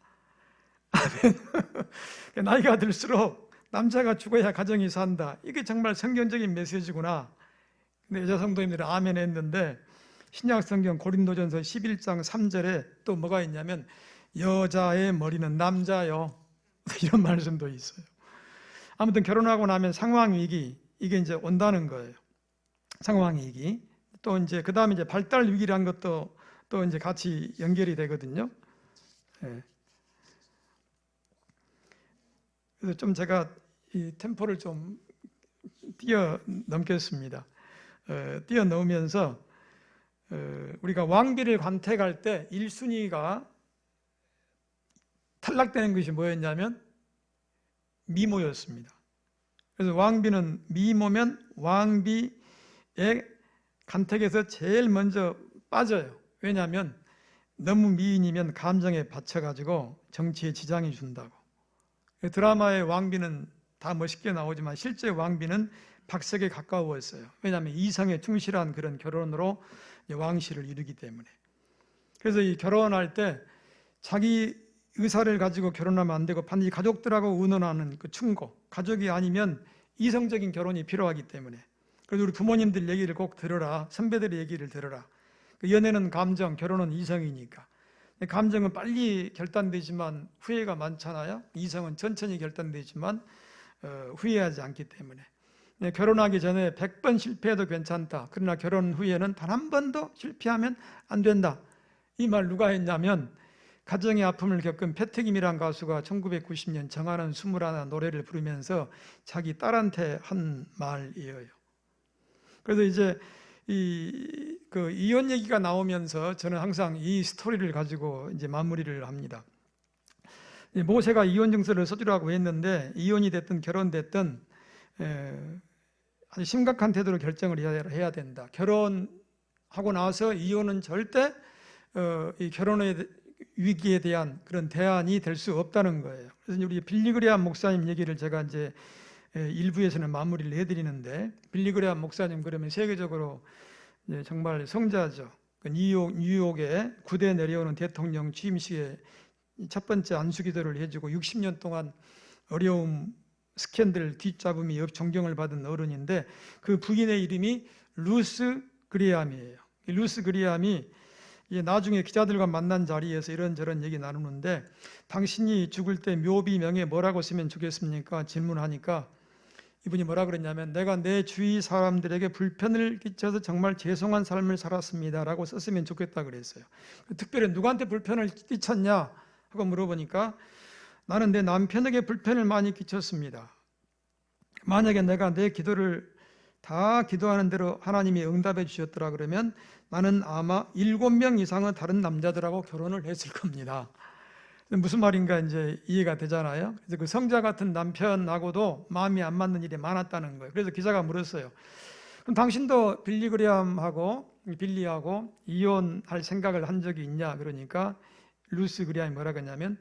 나이가 들수록 남자가 죽어야 가정이 산다. 이게 정말 성경적인 메시지구나. 근데 여자 성도님들이 아멘 했는데, 신약 성경 고린도전서 11장 3절에 또 뭐가 있냐면 여자의 머리는 남자요, 이런 말씀도 있어요. 아무튼 결혼하고 나면 상황위기, 이게 이제 온다는 거예요. 상황위기. 또 이제 그 다음에 이제 발달위기라는 것도 또 이제 같이 연결이 되거든요. 네. 그래서 좀 제가 이 템포를 좀 뛰어넘겠습니다. 뛰어넘으면서 우리가 왕비를 관택할 때 1순위가 탈락되는 것이 뭐였냐면 미모였습니다. 그래서 왕비는 미모면 왕비의 간택에서 제일 먼저 빠져요. 왜냐하면 너무 미인이면 감정에 받쳐가지고 정치에 지장이 준다고. 드라마의 왕비는 다 멋있게 나오지만 실제 왕비는 박색에 가까웠어요. 왜냐하면 이성에 충실한 그런 결혼으로 왕실을 이루기 때문에. 그래서 이 결혼할 때 자기 의사를 가지고 결혼하면 안 되고 반드시 가족들하고 의논하는 그 충고, 가족이 아니면 이성적인 결혼이 필요하기 때문에. 그래서 우리 부모님들 얘기를 꼭 들어라. 선배들의 얘기를 들어라. 연애는 감정, 결혼은 이성이니까. 감정은 빨리 결단되지만 후회가 많잖아요. 이성은 천천히 결단되지만 후회하지 않기 때문에. 결혼하기 전에 100번 실패해도 괜찮다. 그러나 결혼 후에는 단 한 번도 실패하면 안 된다. 이 말 누가 했냐면 가정의 아픔을 겪은 패트김이란 가수가 1990년 정하는 21 노래를 부르면서 자기 딸한테 한 말이에요. 그래서 이제 이혼 얘기가 나오면서 저는 항상 이 스토리를 가지고 이제 마무리를 합니다. 모세가 이혼 증서를 써주라고 했는데 이혼이 됐든 결혼됐든 아주 심각한 태도로 결정을 해야 된다. 결혼하고 나서 이혼은 절대 이 결혼의 위기에 대한 그런 대안이 될 수 없다는 거예요. 그래서 우리 빌리그레암 목사님 얘기를 제가 이제 일부에서는 마무리를 해드리는데, 빌리그레암 목사님 그러면 세계적으로 정말 성자죠. 뉴욕에 9대 내려오는 대통령 취임식에 첫 번째 안수기도를 해주고 60년 동안 어려움, 스캔들, 뒷잡음이 존경을 받은 어른인데, 그 부인의 이름이 루스 그리암이에요. 루스 그리암이 나중에 기자들과 만난 자리에서 이런저런 얘기 나누는데, 당신이 죽을 때 묘비명에 뭐라고 쓰면 좋겠습니까? 질문하니까 이분이 뭐라 그랬냐면, 내가 내 주위 사람들에게 불편을 끼쳐서 정말 죄송한 삶을 살았습니다 라고 썼으면 좋겠다 그랬어요. 특별히 누구한테 불편을 끼쳤냐 하고 물어보니까, 나는 내 남편에게 불편을 많이 끼쳤습니다. 만약에 내가 내 기도를 다 기도하는 대로 하나님이 응답해 주셨더라 그러면 나는 아마 7명 이상은 다른 남자들하고 결혼을 했을 겁니다. 무슨 말인가 이제 이해가 되잖아요. 그래서 그 성자 같은 남편하고도 마음이 안 맞는 일이 많았다는 거예요. 그래서 기자가 물었어요. 그럼 당신도 빌리하고 이혼할 생각을 한 적이 있냐? 그러니까 루스 그리암이 뭐라고 했냐면,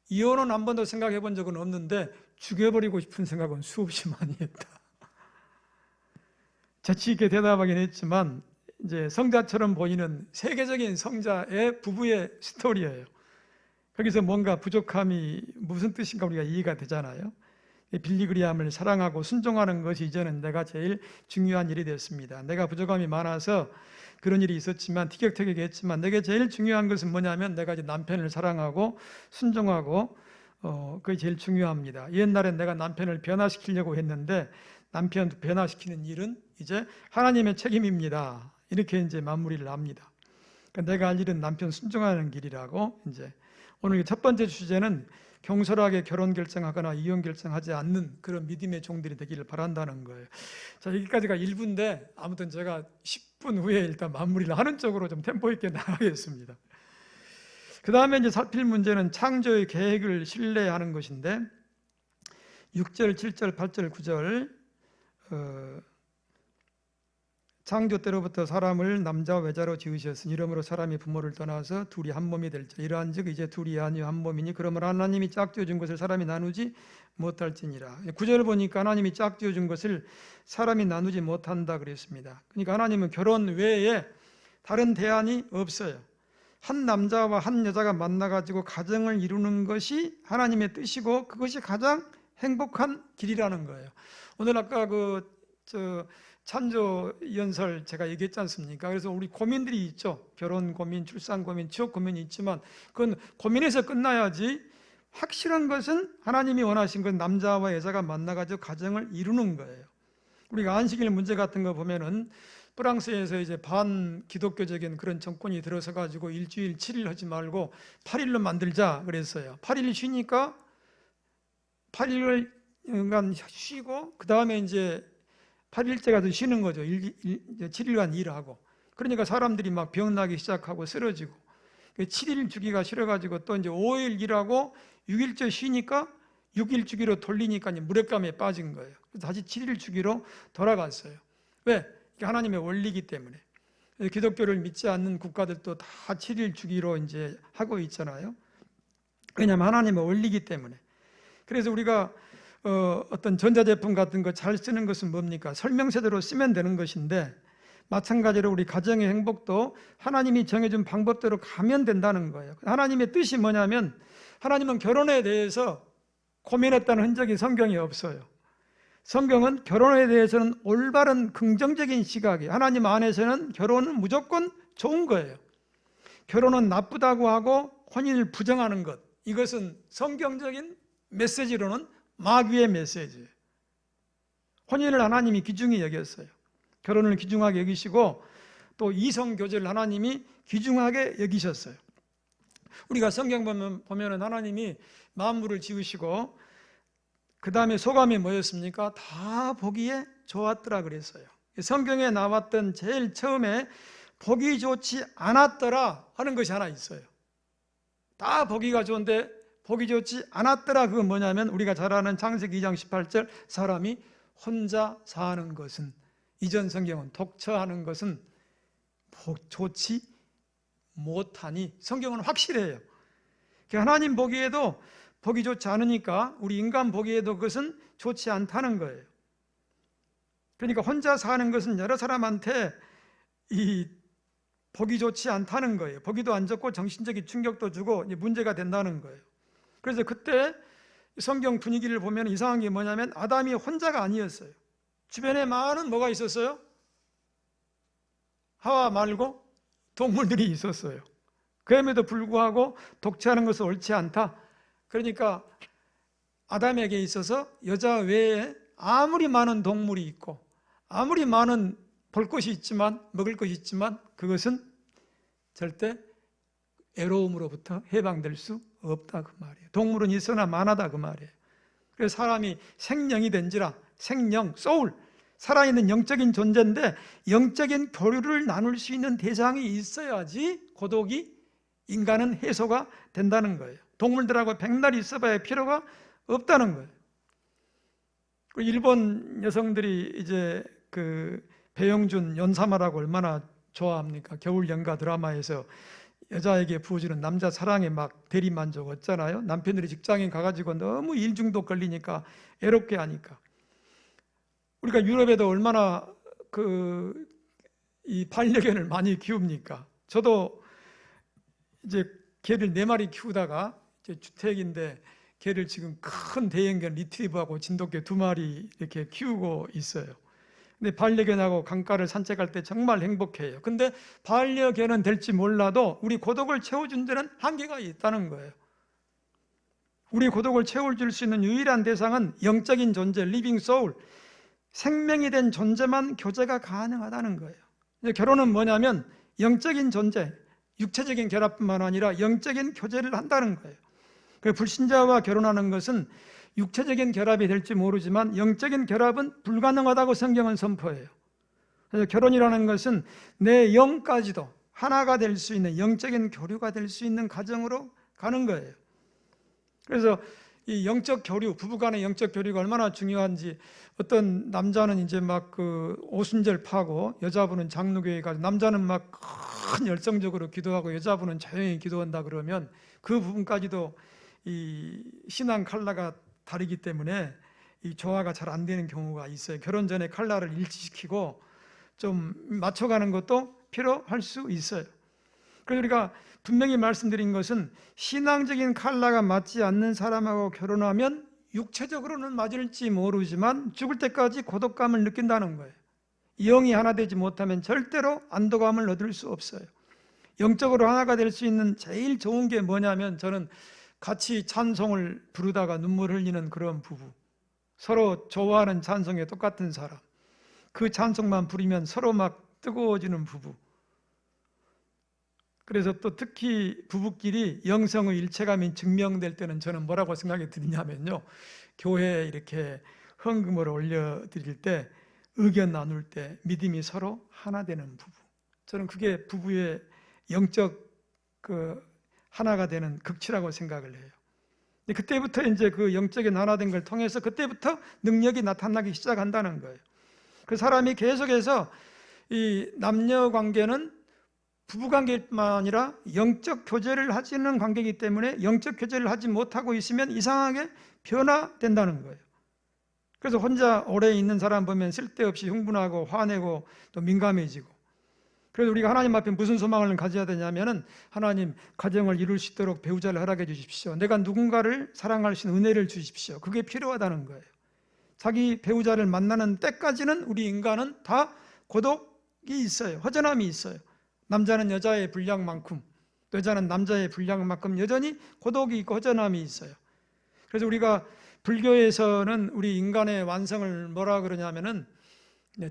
이혼은 한 번도 생각해 본 적은 없는데 죽여버리고 싶은 생각은 수없이 많이 했다. 재치 있게 대답하긴 했지만 이제 성자처럼 보이는 세계적인 성자의 부부의 스토리예요. 거기서 뭔가 부족함이 무슨 뜻인가 우리가 이해가 되잖아요. 빌리그리암을 사랑하고 순종하는 것이 이제는 내가 제일 중요한 일이 됐습니다. 내가 부족함이 많아서 그런 일이 있었지만 티격태격했지만 내게 제일 중요한 것은 뭐냐면 내가 이제 남편을 사랑하고 순종하고 그게 제일 중요합니다. 옛날엔 내가 남편을 변화시키려고 했는데 남편 변화시키는 일은 이제 하나님의 책임입니다. 이렇게 이제 마무리를 합니다. 그러니까 내가 할 일은 남편 순종하는 길이라고. 이제 오늘 첫 번째 주제는 경솔하게 결혼 결정하거나 이혼 결정하지 않는 그런 믿음의 종들이 되기를 바란다는 거예요. 자, 여기까지가 1부인데 아무튼 제가 10분 후에 일단 마무리를 하는 쪽으로 좀 템포 있게 나가겠습니다. 그 다음에 이제 살필 문제는 창조의 계획을 신뢰하는 것인데, 6절, 7절, 8절, 9절 창조 때로부터 사람을 남자와 여자로 지으셨으니 이러므로 사람이 부모를 떠나서 둘이 한 몸이 될지라. 이러한즉 이제 둘이 아니요 한 몸이니 그러므로 하나님이 짝지어준 것을 사람이 나누지 못할지니라. 9절을 보니까 하나님이 짝지어준 것을 사람이 나누지 못한다 그랬습니다. 그러니까 하나님은 결혼 외에 다른 대안이 없어요. 한 남자와 한 여자가 만나가지고 가정을 이루는 것이 하나님의 뜻이고 그것이 가장 행복한 길이라는 거예요. 오늘 아까 찬조 연설 제가 얘기했지 않습니까? 그래서 우리 고민들이 있죠. 결혼 고민, 출산 고민, 취업 고민이 있지만 그건 고민에서 끝나야지. 확실한 것은 하나님이 원하신 건 남자와 여자가 만나가지고 가정을 이루는 거예요. 우리가 안식일 문제 같은 거 보면은 프랑스에서 이제 반 기독교적인 그런 정권이 들어서 가지고 일주일 7일 하지 말고 8일로 만들자 그랬어요. 8일 쉬니까 8일간 쉬고 그 다음에 이제 8일째가 더 쉬는 거죠. 7일간 일하고. 그러니까 사람들이 막 병나기 시작하고 쓰러지고. 7일 주기가 싫어가지고 또 이제 5일 일하고 6일째 쉬니까 6일 주기로 돌리니까 무력감에 빠진 거예요. 그래서 다시 7일 주기로 돌아갔어요. 왜? 이게 하나님의 원리이기 때문에. 기독교를 믿지 않는 국가들도 다 7일 주기로 이제 하고 있잖아요. 왜냐하면 하나님의 원리이기 때문에. 그래서 우리가 어떤 전자제품 같은 거 잘 쓰는 것은 뭡니까? 설명서대로 쓰면 되는 것인데, 마찬가지로 우리 가정의 행복도 하나님이 정해준 방법대로 가면 된다는 거예요. 하나님의 뜻이 뭐냐면, 하나님은 결혼에 대해서 고민했다는 흔적이 성경에 없어요. 성경은 결혼에 대해서는 올바른 긍정적인 시각이에요. 하나님 안에서는 결혼은 무조건 좋은 거예요. 결혼은 나쁘다고 하고 혼인을 부정하는 것, 이것은 성경적인 메시지로는 마귀의 메시지예요. 혼인을 하나님이 귀중히 여겼어요. 결혼을 귀중하게 여기시고 또 이성 교제를 하나님이 귀중하게 여기셨어요. 우리가 성경 보면은 하나님이 만물을 지으시고 그 다음에 소감이 뭐였습니까? 다 보기에 좋았더라 그랬어요. 성경에 나왔던 제일 처음에 보기 좋지 않았더라 하는 것이 하나 있어요. 다 보기가 좋은데 보기 좋지 않았더라, 그건 뭐냐면 우리가 잘 아는 창세기 2장 18절 사람이 혼자 사는 것은, 이전 성경은 독처하는 것은 좋지 못하니, 성경은 확실해요. 하나님 보기에도 보기 좋지 않으니까 우리 인간 보기에도 그것은 좋지 않다는 거예요. 그러니까 혼자 사는 것은 여러 사람한테 보기 좋지 않다는 거예요. 보기도 안 좋고 정신적인 충격도 주고 문제가 된다는 거예요. 그래서 그때 성경 분위기를 보면 이상한 게 뭐냐면 아담이 혼자가 아니었어요. 주변에 많은 뭐가 있었어요? 하와 말고 동물들이 있었어요. 그럼에도 불구하고 독채하는 것은 옳지 않다. 그러니까 아담에게 있어서 여자 외에 아무리 많은 동물이 있고 아무리 많은 볼 것이 있지만, 먹을 것이 있지만 그것은 절대 애로움으로부터 해방될 수 없다 그 말이에요. 동물은 있으나 많아다 그 말이에요. 그래서 사람이 생명이 된지라, 생명, 소울, 살아있는 영적인 존재인데 영적인 교류를 나눌 수 있는 대상이 있어야지 고독이, 인간은 해소가 된다는 거예요. 동물들하고 백날 있어봐야 필요가 없다는 거예요. 일본 여성들이 이제 그 배영준 연사마라고 얼마나 좋아합니까? 겨울 연가 드라마에서 여자에게 부어주는 남자 사랑에 막 대리만족 했잖아요. 남편들이 직장에 가가지고 너무 일 중독 걸리니까 애롭게 하니까. 우리가 유럽에도 얼마나 이 반려견을 많이 키웁니까? 저도 이제 개를 4마리 키우다가 이제 주택인데 개를 지금 큰 대형견 리트리버하고 진돗개 2마리 이렇게 키우고 있어요. 근데 반려견하고 강가를 산책할 때 정말 행복해요. 근데 반려견은 될지 몰라도 우리 고독을 채워준 데는 한계가 있다는 거예요. 우리 고독을 채워줄 수 있는 유일한 대상은 영적인 존재, 리빙 소울, 생명이 된 존재만 교제가 가능하다는 거예요. 결혼은 뭐냐면 영적인 존재, 육체적인 결합뿐만 아니라 영적인 교제를 한다는 거예요. 불신자와 결혼하는 것은 육체적인 결합이 될지 모르지만 영적인 결합은 불가능하다고 성경은 선포해요. 그래서 결혼이라는 것은 내 영까지도 하나가 될 수 있는 영적인 교류가 될 수 있는 가정으로 가는 거예요. 그래서 이 영적 교류, 부부간의 영적 교류가 얼마나 중요한지, 어떤 남자는 이제 막 오순절 파고 여자분은 장로교회 가서, 남자는 막 큰 열정적으로 기도하고 여자분은 조용히 기도한다 그러면 그 부분까지도 이 신앙 컬러가 다르기 때문에 이 조화가 잘 안 되는 경우가 있어요. 결혼 전에 컬러를 일치시키고 좀 맞춰가는 것도 필요할 수 있어요. 그래서 우리가 분명히 말씀드린 것은 신앙적인 컬러가 맞지 않는 사람하고 결혼하면 육체적으로는 맞을지 모르지만 죽을 때까지 고독감을 느낀다는 거예요. 영이 하나 되지 못하면 절대로 안도감을 얻을 수 없어요. 영적으로 하나가 될 수 있는 제일 좋은 게 뭐냐면, 저는 같이 찬송을 부르다가 눈물 흘리는 그런 부부, 서로 좋아하는 찬송에 똑같은 사람, 그 찬송만 부르면 서로 막 뜨거워지는 부부. 그래서 또 특히 부부끼리 영성의 일체감이 증명될 때는 저는 뭐라고 생각이 드냐면요, 교회에 이렇게 헌금을 올려드릴 때, 의견 나눌 때 믿음이 서로 하나 되는 부부, 저는 그게 부부의 영적 하나가 되는 극치라고 생각을 해요. 그때부터 이제 그 영적인 하나 된 걸 통해서 그때부터 능력이 나타나기 시작한다는 거예요. 그 사람이 계속해서 이 남녀 관계는 부부 관계뿐만 아니라 영적 교제를 하시는 관계이기 때문에 영적 교제를 하지 못하고 있으면 이상하게 변화된다는 거예요. 그래서 혼자 오래 있는 사람 보면 쓸데없이 흥분하고 화내고 또 민감해지고. 그래서 우리가 하나님 앞에 무슨 소망을 가져야 되냐면은, 하나님, 가정을 이룰 수 있도록 배우자를 허락해 주십시오. 내가 누군가를 사랑할 수 있는 은혜를 주십시오. 그게 필요하다는 거예요. 자기 배우자를 만나는 때까지는 우리 인간은 다 고독이 있어요. 허전함이 있어요. 남자는 여자의 분량만큼, 여자는 남자의 분량만큼 여전히 고독이 있고 허전함이 있어요. 그래서 우리가 불교에서는 우리 인간의 완성을 뭐라 그러냐면은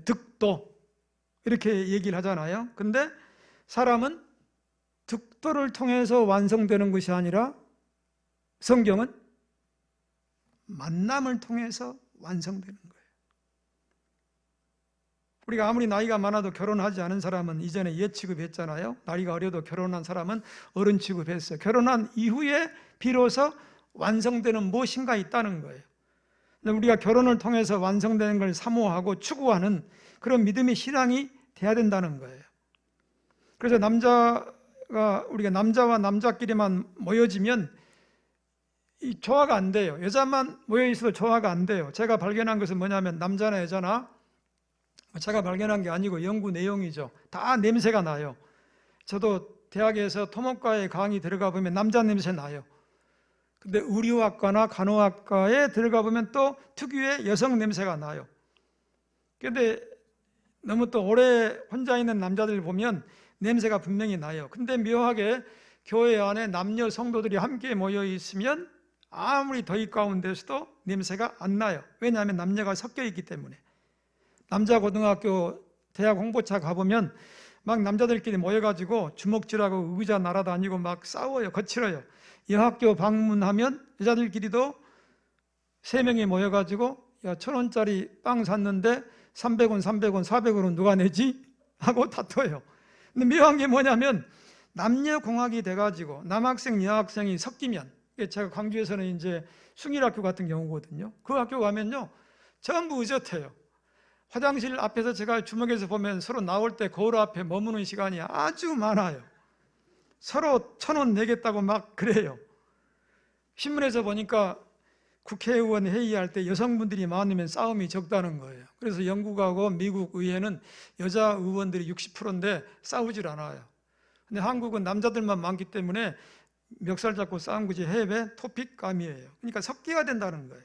득도 이렇게 얘기를 하잖아요. 근데 사람은 득도를 통해서 완성되는 것이 아니라 성경은 만남을 통해서 완성되는 거예요. 우리가 아무리 나이가 많아도 결혼하지 않은 사람은 이전에 옛 취급했잖아요. 나이가 어려도 결혼한 사람은 어른 취급했어요. 결혼한 이후에 비로소 완성되는 무엇인가 있다는 거예요. 우리가 결혼을 통해서 완성되는 걸 사모하고 추구하는 그런 믿음의 신앙이 돼야 된다는 거예요. 그래서 우리가 남자와 남자끼리만 모여지면 이 조화가 안 돼요. 여자만 모여 있어도 조화가 안 돼요. 제가 발견한 것은 뭐냐면 남자나 여자나, 제가 발견한 게 아니고 연구 내용이죠. 다 냄새가 나요. 저도 대학에서 토목과에 강의 들어가 보면 남자 냄새 나요. 근데 의료학과나 간호학과에 들어가 보면 또 특유의 여성 냄새가 나요. 근데 너무 또 오래 혼자 있는 남자들 보면 냄새가 분명히 나요. 근데 묘하게 교회 안에 남녀 성도들이 함께 모여 있으면 아무리 더위 가운데서도 냄새가 안 나요. 왜냐하면 남녀가 섞여 있기 때문에. 남자 고등학교 대학 홍보차 가보면 막 남자들끼리 모여가지고 주먹질하고 의자 날아다니고 막 싸워요. 거칠어요. 여학교 방문하면 여자들끼리도 3명이 모여가지고 야 1,000원짜리 빵 샀는데 300원, 300원, 400원은 누가 내지? 하고 다퉈요. 근데 묘한 게 뭐냐면 남녀공학이 돼가지고 남학생, 여학생이 섞이면, 제가 광주에서는 이제 숭일학교 같은 경우거든요. 그 학교 가면요 전부 의젓해요. 화장실 앞에서 제가 주먹에서 보면 서로 나올 때 거울 앞에 머무는 시간이 아주 많아요. 서로 1,000원 내겠다고 막 그래요. 신문에서 보니까 국회의원 회의할 때 여성분들이 많으면 싸움이 적다는 거예요. 그래서 영국하고 미국 의회는 여자 의원들이 60%인데 싸우질 않아요. 근데 한국은 남자들만 많기 때문에 멱살 잡고 싸운 것이 해외 토픽감이에요. 그러니까 섞여야 된다는 거예요.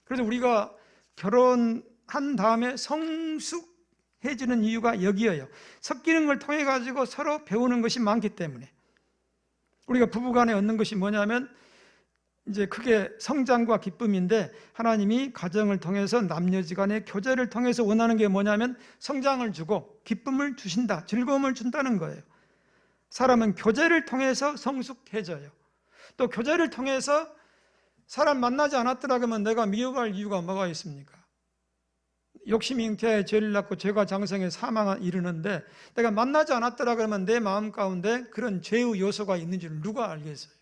그래서 우리가 결혼한 다음에 성숙해지는 이유가 여기에요. 섞이는 걸 통해 가지고 서로 배우는 것이 많기 때문에. 우리가 부부간에 얻는 것이 뭐냐면 이제 크게 성장과 기쁨인데, 하나님이 가정을 통해서 남녀지간의 교제를 통해서 원하는 게 뭐냐면 성장을 주고 기쁨을 주신다, 즐거움을 준다는 거예요. 사람은 교제를 통해서 성숙해져요. 또 교제를 통해서 사람 만나지 않았더라 그러면 내가 미워할 이유가 뭐가 있습니까? 욕심이 잉태하여 죄를 낳고 죄가 장성해 사망에 이르는데, 내가 만나지 않았더라 그러면 내 마음 가운데 그런 죄의 요소가 있는 줄 누가 알겠어요?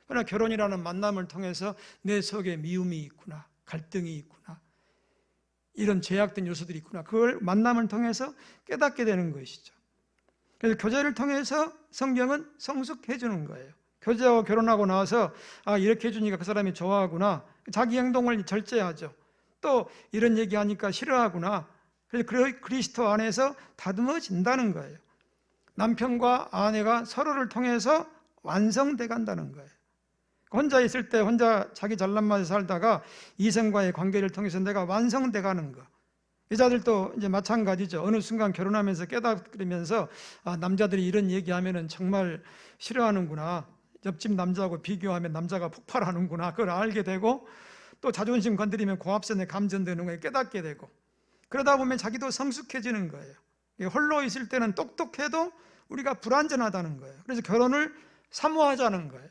그러나 결혼이라는 만남을 통해서 내 속에 미움이 있구나, 갈등이 있구나, 이런 죄악된 요소들이 있구나, 그걸 만남을 통해서 깨닫게 되는 것이죠. 그래서 교제를 통해서 성경은 성숙해지는 거예요. 교제하고 결혼하고 나서 이렇게 해주니까 그 사람이 좋아하구나, 자기 행동을 절제하죠. 또 이런 얘기하니까 싫어하구나. 그래서 그리스도 안에서 다듬어진다는 거예요. 남편과 아내가 서로를 통해서 완성돼 간다는 거예요. 혼자 있을 때 혼자 자기 잘난 맛에 살다가 이성과의 관계를 통해서 내가 완성돼 가는 거. 여자들도 이제 마찬가지죠. 어느 순간 결혼하면서 깨닫으면서 남자들이 이런 얘기하면은 정말 싫어하는구나, 옆집 남자하고 비교하면 남자가 폭발하는구나, 그걸 알게 되고, 또 자존심 건드리면 고압선에 감전되는 거에 깨닫게 되고, 그러다 보면 자기도 성숙해지는 거예요. 홀로 있을 때는 똑똑해도 우리가 불완전하다는 거예요. 그래서 결혼을 사모하자는 거예요.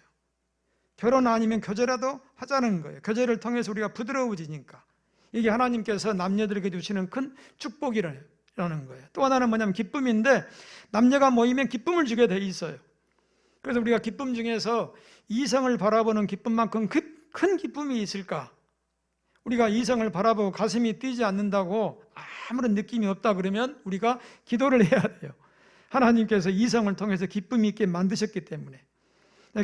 결혼 아니면 교제라도 하자는 거예요. 교제를 통해서 우리가 부드러워지니까. 이게 하나님께서 남녀들에게 주시는 큰 축복이라는 거예요. 또 하나는 뭐냐면 기쁨인데, 남녀가 모이면 기쁨을 주게 돼 있어요. 그래서 우리가 기쁨 중에서 이성을 바라보는 기쁨만큼 큰 기쁨이 있을까? 우리가 이성을 바라보고 가슴이 뛰지 않는다고 아무런 느낌이 없다 그러면 우리가 기도를 해야 돼요. 하나님께서 이성을 통해서 기쁨이 있게 만드셨기 때문에.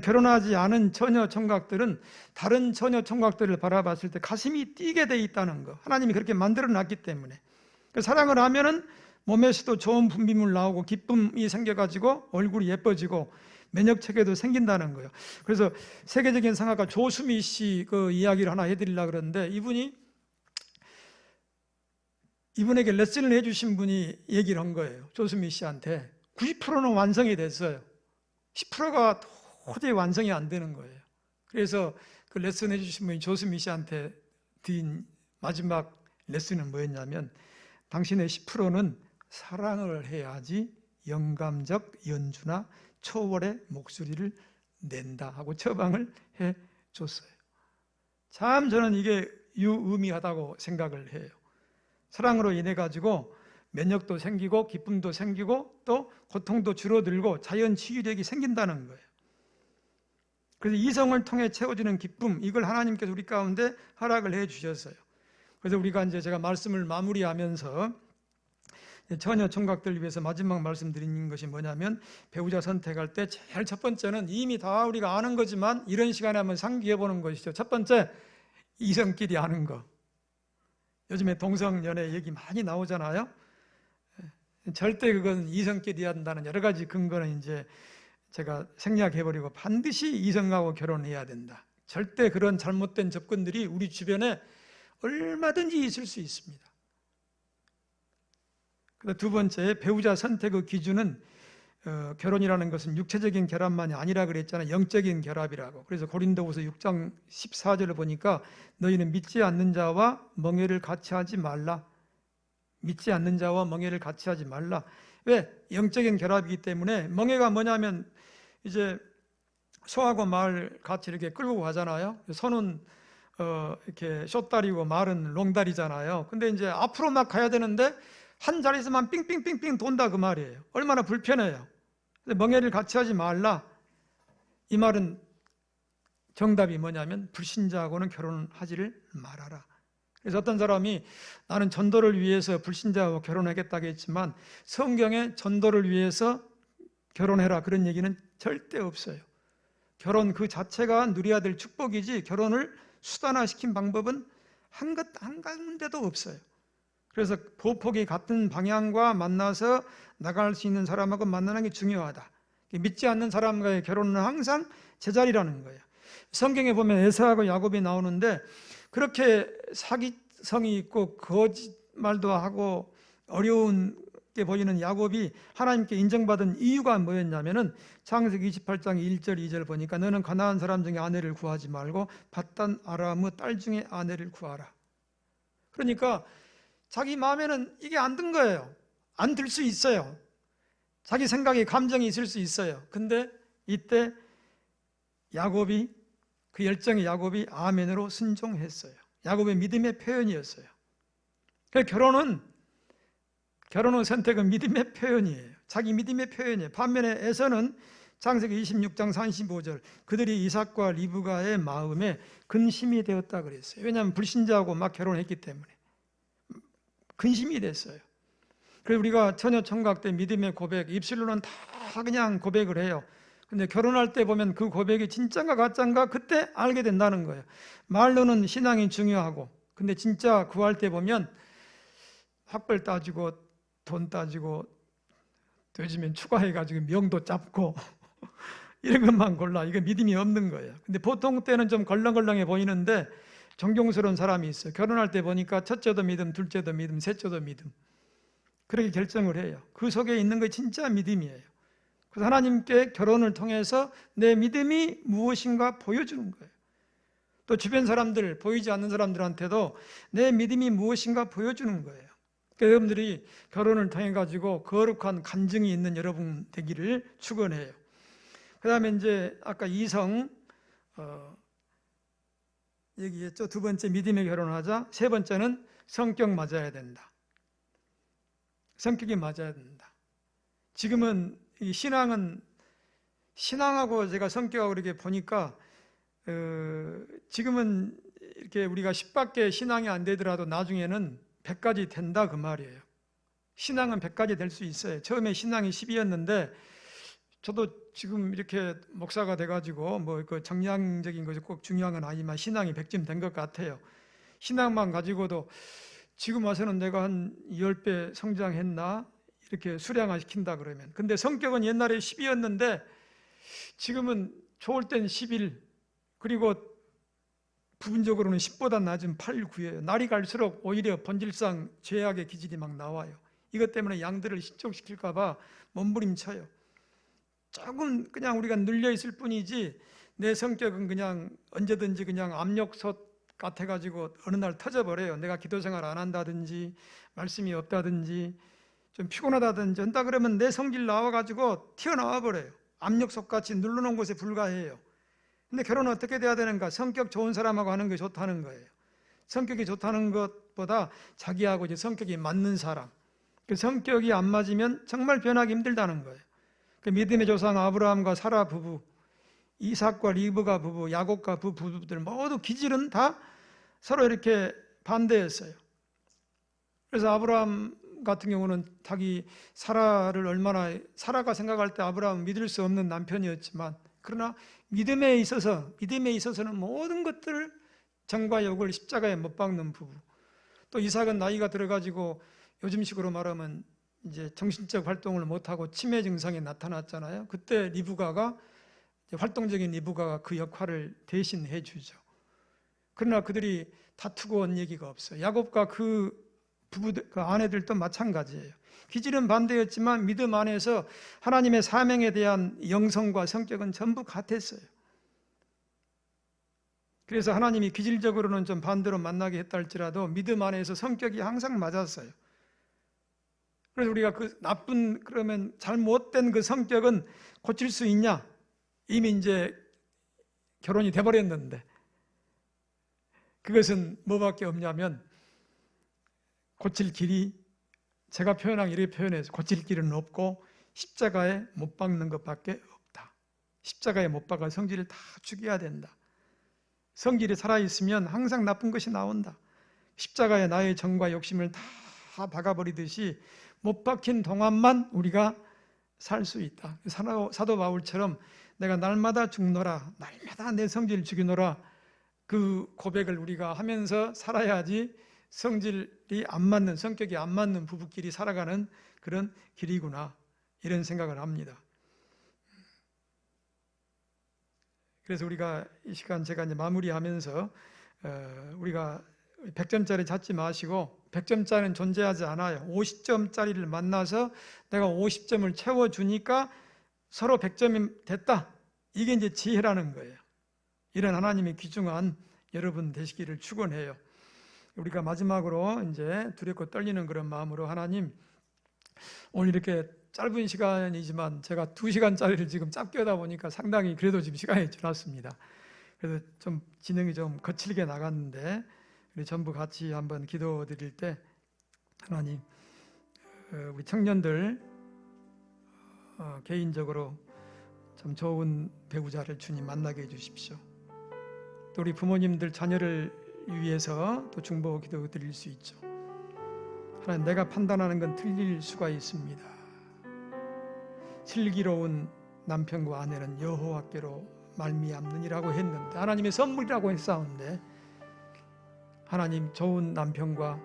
결혼하지 않은 처녀 총각들은 다른 처녀 총각들을 바라봤을 때 가슴이 뛰게 돼 있다는 거, 하나님이 그렇게 만들어 놨기 때문에. 사랑을 하면은 몸에서도 좋은 분비물 나오고 기쁨이 생겨가지고 얼굴이 예뻐지고 면역체계도 생긴다는 거예요. 그래서 세계적인 성악가 조수미 씨 그 이야기를 하나 해드리려고 그러는데, 이분에게 레슨을 해주신 분이 얘기를 한 거예요. 조수미 씨한테 90%는 완성이 됐어요. 10%가 도저히 완성이 안 되는 거예요. 그래서 그 레슨 해주신 분이 조수미 씨한테 드린 마지막 레슨은 뭐였냐면, 당신의 10%는 사랑을 해야지 영감적 연주나 초월의 목소리를 낸다 하고 처방을 해줬어요. 참 저는 이게 유의미하다고 생각을 해요. 사랑으로 인해 가지고 면역도 생기고 기쁨도 생기고 또 고통도 줄어들고 자연 치유력이 생긴다는 거예요. 그래서 이성을 통해 채워지는 기쁨, 이걸 하나님께서 우리 가운데 허락을 해 주셨어요. 그래서 우리가 이제 제가 말씀을 마무리하면서 처녀 총각들을 위해서 마지막 말씀드리는 것이 뭐냐면, 배우자 선택할 때 제일 첫 번째는 이미 다 우리가 아는 거지만 이런 시간에 한번 상기해 보는 것이죠. 첫 번째, 이성끼리 아는 거. 요즘에 동성연애 얘기 많이 나오잖아요. 절대 그건 이성끼리 한다는 여러 가지 근거는 이제 제가 생략해버리고 반드시 이성하고 결혼해야 된다. 절대 그런 잘못된 접근들이 우리 주변에 얼마든지 있을 수 있습니다. 두 번째, 배우자 선택의 기준은 결혼이라는 것은 육체적인 결합만이 아니라 그랬잖아요. 영적인 결합이라고. 그래서 고린도후서 6장 14절을 보니까 너희는 믿지 않는 자와 멍에를 같이 하지 말라. 믿지 않는 자와 멍에를 같이 하지 말라. 왜? 영적인 결합이기 때문에. 멍에가 뭐냐면 이제 소하고 말 같이 이렇게 끌고 가잖아요. 소는 이렇게 숏다리고 말은 롱다리잖아요. 근데 이제 앞으로 막 가야 되는데 한 자리에서만 삥삥삥삥 돈다 그 말이에요. 얼마나 불편해요. 멍에를 같이 하지 말라. 이 말은 정답이 뭐냐면 불신자하고는 결혼하지를 말아라. 그래서 어떤 사람이 나는 전도를 위해서 불신자하고 결혼하겠다고 했지만 성경에 전도를 위해서 결혼해라 그런 얘기는 절대 없어요. 결혼 그 자체가 누려야 될 축복이지 결혼을 수단화시킨 방법은 한 가운데도 없어요. 그래서 보폭이 같은 방향과 만나서 나갈 수 있는 사람하고 만나는 게 중요하다. 믿지 않는 사람과의 결혼은 항상 제자리라는 거예요. 성경에 보면 에사하고 야곱이 나오는데 그렇게 사기성이 있고 거짓말도 하고 어려운 게 보이는 야곱이 하나님께 인정받은 이유가 뭐였냐면은 창세기 28장 1절 2절 보니까 너는 가나안 사람 중에 아내를 구하지 말고 밧단 아람의 딸 중에 아내를 구하라. 그러니까 자기 마음에는 이게 안 든 거예요. 안 들 수 있어요. 자기 생각에 감정이 있을 수 있어요. 근데 이때 야곱이 그 열정의 야곱이 아멘으로 순종했어요. 야곱의 믿음의 표현이었어요. 결혼은 선택은 믿음의 표현이에요. 자기 믿음의 표현이에요. 반면에 에서는 창세기 26장 35절 그들이 이삭과 리브가의 마음에 근심이 되었다 그랬어요. 왜냐하면 불신자하고 막 결혼했기 때문에 근심이 됐어요. 그래서 우리가 처녀 총각 때 믿음의 고백, 입술로는 다 그냥 고백을 해요. 근데 결혼할 때 보면 그 고백이 진짜인가 가짜인가 그때 알게 된다는 거예요. 말로는 신앙이 중요하고 근데 진짜 구할 때 보면 학벌 따지고 돈 따지고 되지면 추가해가지고 명도 잡고 이런 것만 골라. 이거 믿음이 없는 거예요. 근데 보통 때는 좀 걸렁걸렁해 보이는데 존경스러운 사람이 있어요. 결혼할 때 보니까 첫째도 믿음, 둘째도 믿음, 셋째도 믿음. 그렇게 결정을 해요. 그 속에 있는 게 진짜 믿음이에요. 그래서 하나님께 결혼을 통해서 내 믿음이 무엇인가 보여주는 거예요. 또 주변 사람들, 보이지 않는 사람들한테도 내 믿음이 무엇인가 보여주는 거예요. 그러니까 여러분들이 결혼을 통해 가지고 거룩한 간증이 있는 여러분 되기를 축원해요. 그다음에 이제 아까 이성 얘기했죠. 두 번째 믿음의 결혼하자. 세 번째는 성격 맞아야 된다. 성격이 맞아야 된다. 지금은 이 신앙하고 제가 성격하고 이렇게 보니까 지금은 이렇게 우리가 10밖에 신앙이 안 되더라도 나중에는 100까지 된다 그 말이에요. 신앙은 100까지 될 수 있어요. 처음에 신앙이 10이었는데 저도 지금 이렇게 목사가 돼가지고 뭐 그 정량적인 것이 꼭 중요한 건 아니지만 신앙이 100쯤 된 것 같아요. 신앙만 가지고도 지금 와서는 내가 한 10배 성장했나? 이렇게 수량화 시킨다 그러면. 근데 성격은 옛날에 10이었는데 지금은 좋을 땐 11 그리고 부분적으로는 10보다 낮은 8, 9예요. 날이 갈수록 오히려 본질상 죄악의 기질이 막 나와요. 이것 때문에 양들을 신촉시킬까 봐 몸부림쳐요. 조금 그냥 우리가 눌려 있을 뿐이지 내 성격은 그냥 언제든지 그냥 압력솥 같아가지고 어느 날 터져버려요. 내가 기도 생활 안 한다든지 말씀이 없다든지 좀 피곤하다든지 한다 그러면 내 성질 나와가지고 튀어나와 버려요. 압력솥같이 눌러놓은 곳에 불과해요. 근데 결혼은 어떻게 돼야 되는가? 성격 좋은 사람하고 하는 게 좋다는 거예요. 성격이 좋다는 것보다 자기하고 이제 성격이 맞는 사람, 그 성격이 안 맞으면 정말 변하기 힘들다는 거예요. 그 믿음의 조상 아브라함과 사라 부부, 이삭과 리브가 부부, 야곱과 부부들 모두 기질은 다 서로 이렇게 반대였어요. 그래서 아브라함 같은 경우는 자기 사라가 생각할 때 아브라함은 믿을 수 없는 남편이었지만, 그러나 믿음에 있어서는 모든 것들을 정과 욕을 십자가에 못 박는 부부. 또 이삭은 나이가 들어가지고 요즘식으로 말하면 이제 정신적 활동을 못하고 치매 증상이 나타났잖아요. 그때 활동적인 리브가가 그 역할을 대신해 주죠. 그러나 그들이 다투고 온 얘기가 없어요. 야곱과 그 아내들도 마찬가지예요. 기질은 반대였지만 믿음 안에서 하나님의 사명에 대한 영성과 성격은 전부 같았어요. 그래서 하나님이 기질적으로는 좀 반대로 만나게 했다 할지라도 믿음 안에서 성격이 항상 맞았어요. 그래서 우리가 그러면 잘못된 그 성격은 고칠 수 있냐? 이미 이제 결혼이 돼버렸는데, 그것은 뭐밖에 없냐면 고칠 길이, 제가 이렇게 표현해서 고칠 길은 없고 십자가에 못 박는 것밖에 없다. 십자가에 못 박아 성질을 다 죽여야 된다. 성질이 살아있으면 항상 나쁜 것이 나온다. 십자가에 나의 정과 욕심을 다 박아버리듯이 못 박힌 동안만 우리가 살 수 있다. 사도 바울처럼 내가 날마다 죽노라, 날마다 내 성질 죽이노라, 그 고백을 우리가 하면서 살아야지 성질이 안 맞는, 성격이 안 맞는 부부끼리 살아가는 그런 길이구나, 이런 생각을 합니다. 그래서 우리가 이 시간 제가 이제 마무리하면서 우리가 100점짜리 찾지 마시고, 100점짜리는 존재하지 않아요. 50점짜리를 만나서 내가 50점을 채워주니까 서로 100점이 됐다. 이게 이제 지혜라는 거예요. 이런 하나님의 귀중한 여러분 되시기를 축원해요. 우리가 마지막으로 이제 두렵고 떨리는 그런 마음으로, 하나님, 오늘 이렇게 짧은 시간이지만 제가 2시간짜리를 지금 짧게 하다 보니까 상당히 그래도 지금 시간이 지났습니다. 그래서 좀 진행이 좀 거칠게 나갔는데, 우리 전부 같이 한번 기도 드릴 때, 하나님, 우리 청년들 개인적으로 참 좋은 배우자를 주님 만나게 해주십시오. 또 우리 부모님들 자녀를 위해서 또 중보 기도 드릴 수 있죠. 하나님, 내가 판단하는 건 틀릴 수가 있습니다. 슬기로운 남편과 아내는 여호와께로 말미암느니라고 했는데, 하나님의 선물이라고 했사온데, 하나님, 좋은 남편과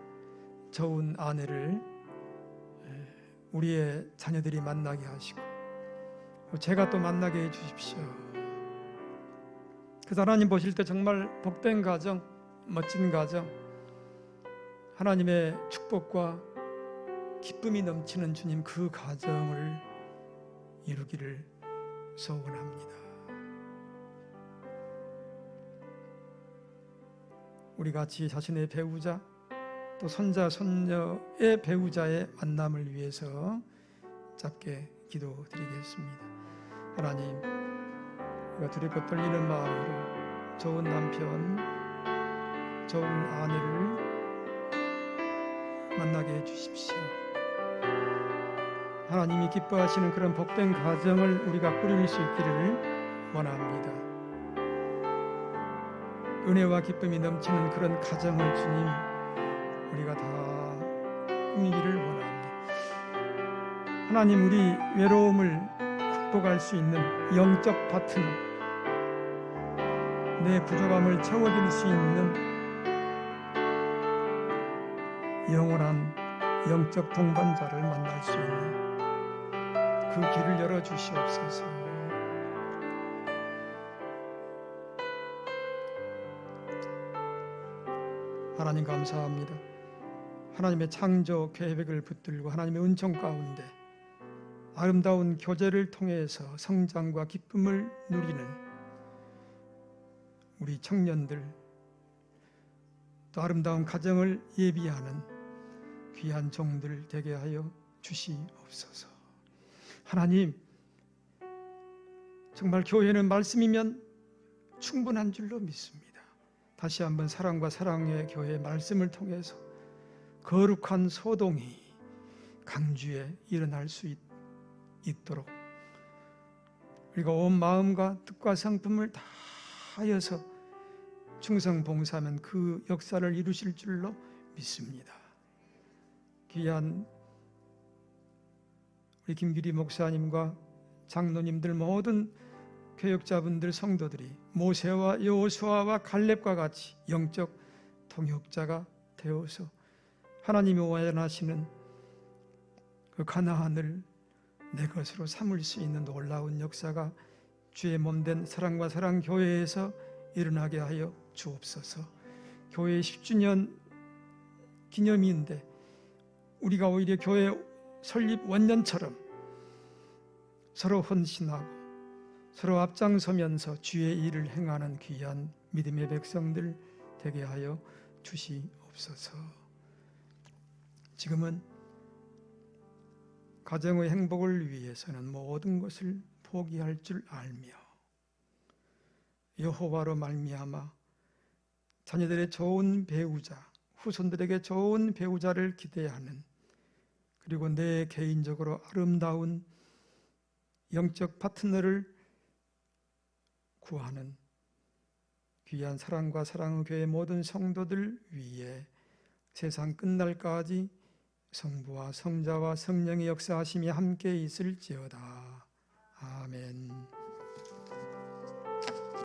좋은 아내를 우리의 자녀들이 만나게 하시고 제가 또 만나게 해주십시오. 그래서 하나님 보실 때 정말 복된 가정, 멋진 가정, 하나님의 축복과 기쁨이 넘치는 주님, 그 가정을 이루기를 소원합니다. 우리 같이 자신의 배우자, 또 손자, 손녀의 배우자의 만남을 위해서 짧게 기도드리겠습니다. 하나님, 우리가 두렵고 떨리는 마음으로 좋은 남편, 좋은 아내를 만나게 해주십시오. 하나님이 기뻐하시는 그런 복된 가정을 우리가 꾸릴 수 있기를 원합니다. 은혜와 기쁨이 넘치는 그런 가정을 주님, 우리가 다 꾸미기를 원합니다. 하나님, 우리 외로움을 극복할 수 있는 영적 파트너, 내 부족함을 채워줄 수 있는 영원한 영적 동반자를 만날 수 있는 그 길을 열어주시옵소서. 하나님, 감사합니다. 하나님의 창조 계획을 붙들고 하나님의 은총 가운데 아름다운 교제를 통해서 성장과 기쁨을 누리는 우리 청년들, 또 아름다운 가정을 예비하는 귀한 종들 되게 하여 주시옵소서. 하나님, 정말 교회는 말씀이면 충분한 줄로 믿습니다. 다시 한번 사랑과 사랑의 교회 말씀을 통해서 거룩한 소동이 강주에 일어날 수 있도록 우리가 온 마음과 뜻과 성품을 다하여서 충성 봉사하면 그 역사를 이루실 줄로 믿습니다. 귀한 우리 김규리 목사님과 장로님들, 모든 교역자분들, 성도들이 모세와 여호수아와 갈렙과 같이 영적 통역자가 되어서 하나님이 원하시는 그 가나안을 내 것으로 삼을 수 있는 놀라운 역사가 주의 몸된 사랑과 사랑 교회에서 일어나게 하여 주옵소서. 교회 10주년 기념일인데 우리가 오히려 교회 설립 원년처럼 서로 헌신하고 서로 앞장서면서 주의 일을 행하는 귀한 믿음의 백성들 되게 하여 주시옵소서. 지금은 가정의 행복을 위해서는 모든 것을 포기할 줄 알며 여호와로 말미암아 자녀들의 좋은 배우자, 후손들에게 좋은 배우자를 기대하는, 그리고 내 개인적으로 아름다운 영적 파트너를 구하는 귀한 사랑과 사랑의 교회 모든 성도들 위에 세상 끝날까지 성부와 성자와 성령의 역사하심이 함께 있을지어다. 아멘.